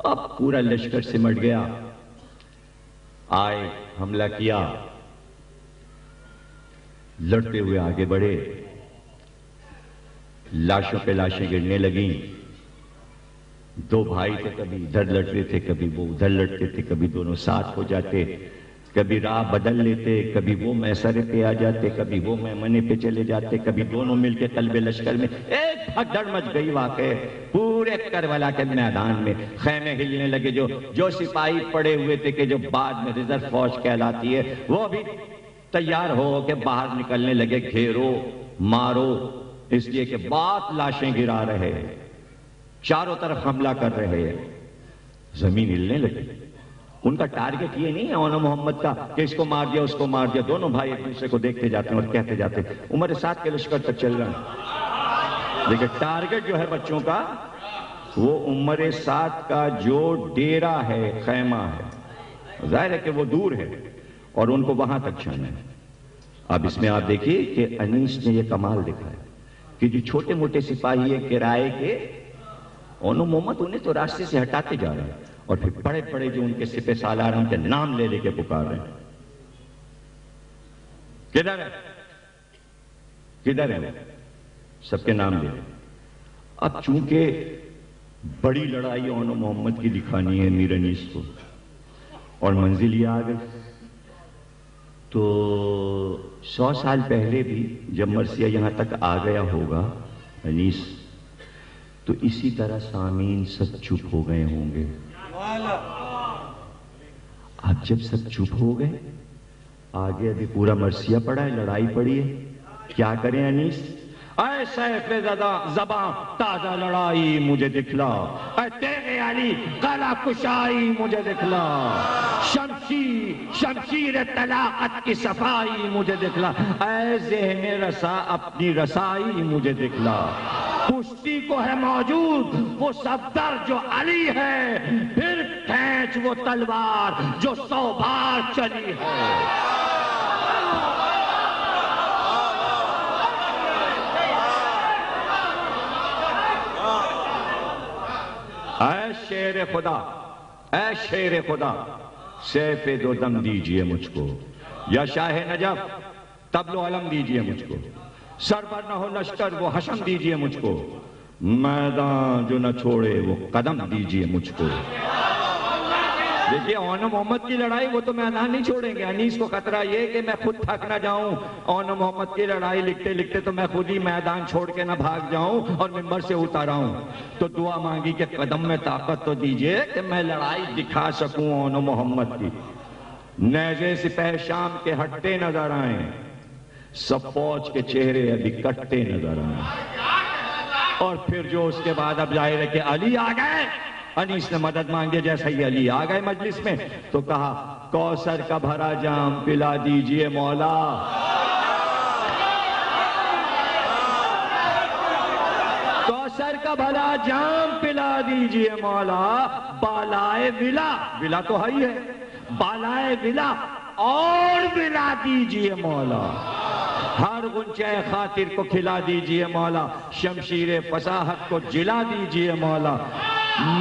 اب پورا لشکر سمٹ گیا، آئے حملہ کیا، لڑتے ہوئے آگے بڑھے، لاشوں پہ لاشیں گرنے لگیں، 2 بھائی تھے، کبھی ادھر لڑتے تھے، کبھی وہ ادھر لڑتے تھے، کبھی دونوں ساتھ ہو جاتے، کبھی راہ بدل لیتے، کبھی وہ میسرے پہ آ جاتے، کبھی وہ میمنے پہ چلے جاتے، کبھی دونوں مل کے قلب لشکر میں ایک بھگدڑ مچ گئی، واقع پورے کربلا کے میدان میں خیمے ہلنے لگے، جو سپاہی پڑے ہوئے تھے کہ جو بعد میں ریزرو فوج کہلاتی ہے، وہ بھی تیار ہو کے باہر نکلنے لگے، گھیرو مارو، اس لیے کہ بات لاشیں گرا رہے، چاروں طرف حملہ کر رہے ہیں، زمین ہلنے لگی، ان کا ٹارگٹ یہ نہیں ہے اون محمد کا کہ اس کو مار دیا اس کو مار دیا، دونوں بھائی ایک دوسرے کو دیکھتے جاتے ہیں اور کہتے جاتے ہیں عمر سعد کے لشکر تک چل رہا ہے، دیکھیں ٹارگٹ جو ہے بچوں کا وہ عمر 7 کا جو ڈیرا ہے، خیمہ ہے، ظاہر ہے کہ وہ دور ہے اور ان کو وہاں تک جانا ہے۔ اب اس میں آپ دیکھیے کہ انیس نے یہ کمال دکھایا کہ جو چھوٹے موٹے سپاہی ہیں کرائے کے، اونو محمد انہیں تو راستے سے ہٹاتے جا رہے ہیں اور پھر بڑے بڑے جو ان کے سپہ سالار ہیں ان کے نام لے لے کے پکار رہے ہیں۔ کدھر ہے کدھر ہے؟ سب کے نام لے۔ اب چونکہ بڑی لڑائی اونو محمد کی دکھانی ہے میر انیس کو اور منزل یہ آ گئی، تو 100 سال پہلے بھی جب مرثیہ یہاں تک آ گیا ہوگا انیس، تو اسی طرح سامعین سب چپ ہو گئے ہوں گے۔ اب جب سب چپ ہو گئے، آگے ابھی پورا مرثیہ پڑا ہے، لڑائی پڑی ہے، کیا کریں انیس؟ اے سیف زباں تازہ لڑائی مجھے دکھلا، اے تیرے علی قلعہ کشائی مجھے دکھلا، شمشیر طلاقت کی صفائی مجھے دکھلا، اے ذہن رسا اپنی رسائی مجھے دکھلا، پشتی کو ہے موجود وہ صفدر جو علی ہے، پھر کھینچ وہ تلوار جو 100 بار چلی ہے۔ اے شیر خدا، اے شیر خدا، سیف دو دم دیجئے مجھ کو، یا شاہ نجف تبل و علم دیجئے مجھ کو، سربر نہ ہو لشکر وہ حشم دیجئے مجھ کو، میدان جو نہ چھوڑے وہ قدم دیجئے مجھ کو۔ دیکھیے اونو محمد کی لڑائی وہ تو میدان نہیں چھوڑیں گے، انیس کو خطرہ یہ کہ میں خود تھک نہ جاؤں، اونو محمد کی لڑائی لکھتے لکھتے تو میں خود ہی میدان چھوڑ کے نہ بھاگ جاؤں اور ممبر سے اتر آؤں، تو دعا مانگی کہ قدم میں طاقت تو دیجئے کہ میں لڑائی دکھا سکوں اونو محمد کی۔ نیزے سپہ شام کے ہٹتے نظر آئیں، سب فوج کے چہرے ابھی کٹتے نظر آئیں، اور پھر جو اس کے بعد اب ظاہر ہے کہ علی آ گئے۔ انیس نے مدد مانگی، جیسا ہی علی آ گئے مجلس میں تو کہا کوثر کا بھرا جام پلا دیجئے مولا، کوثر کا بھرا جام پلا دیجئے مولا، بالائے ولا، ولا تو ہے ہی ہے، بالائے ولا اور ولا دیجئے مولا، ہر غنچہ خاطر کو کھلا دیجئے مولا، شمشیر فصاحت کو جلا دیجئے مولا،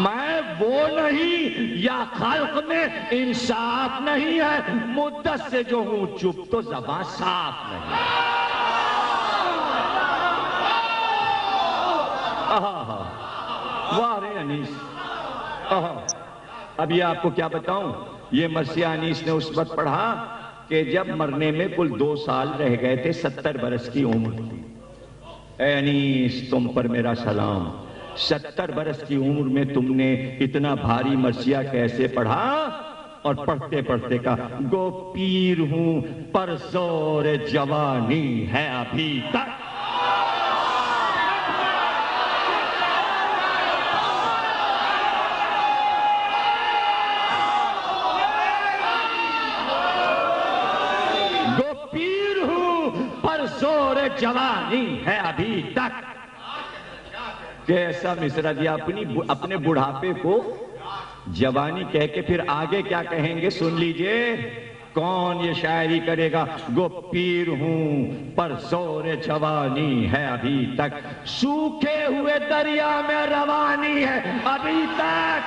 میں وہ نہیں یا خلق میں انصاف نہیں ہے، مدت سے جو ہوں چپ تو زبان صاف نہیں۔ واہ رے انیس، اب یہ آپ کو کیا بتاؤں، یہ مرثیہ انیس نے اس وقت پڑھا کہ جب مرنے میں کل 2 سال رہ گئے تھے، 70 برس کی عمر تھی۔ اے انیس تم پر میرا سلام، 70 برس کی عمر میں تم نے اتنا بھاری مرثیہ کیسے پڑھا؟ اور پڑھتے پڑھتے کہا گو پیر ہوں پر زور جوانی ہے ابھی تک، گو پیر ہوں پر زور جوانی ہے ابھی تک۔ کیسا مصرع دیا، اپنے بڑھاپے کو جوانی کہہ کے پھر آگے کیا کہیں گے سن لیجئے، کون یہ شاعری کرے گا؟ گو پیر ہوں پر زور جوانی ہے ابھی تک، سوکھے ہوئے دریا میں روانی ہے ابھی تک،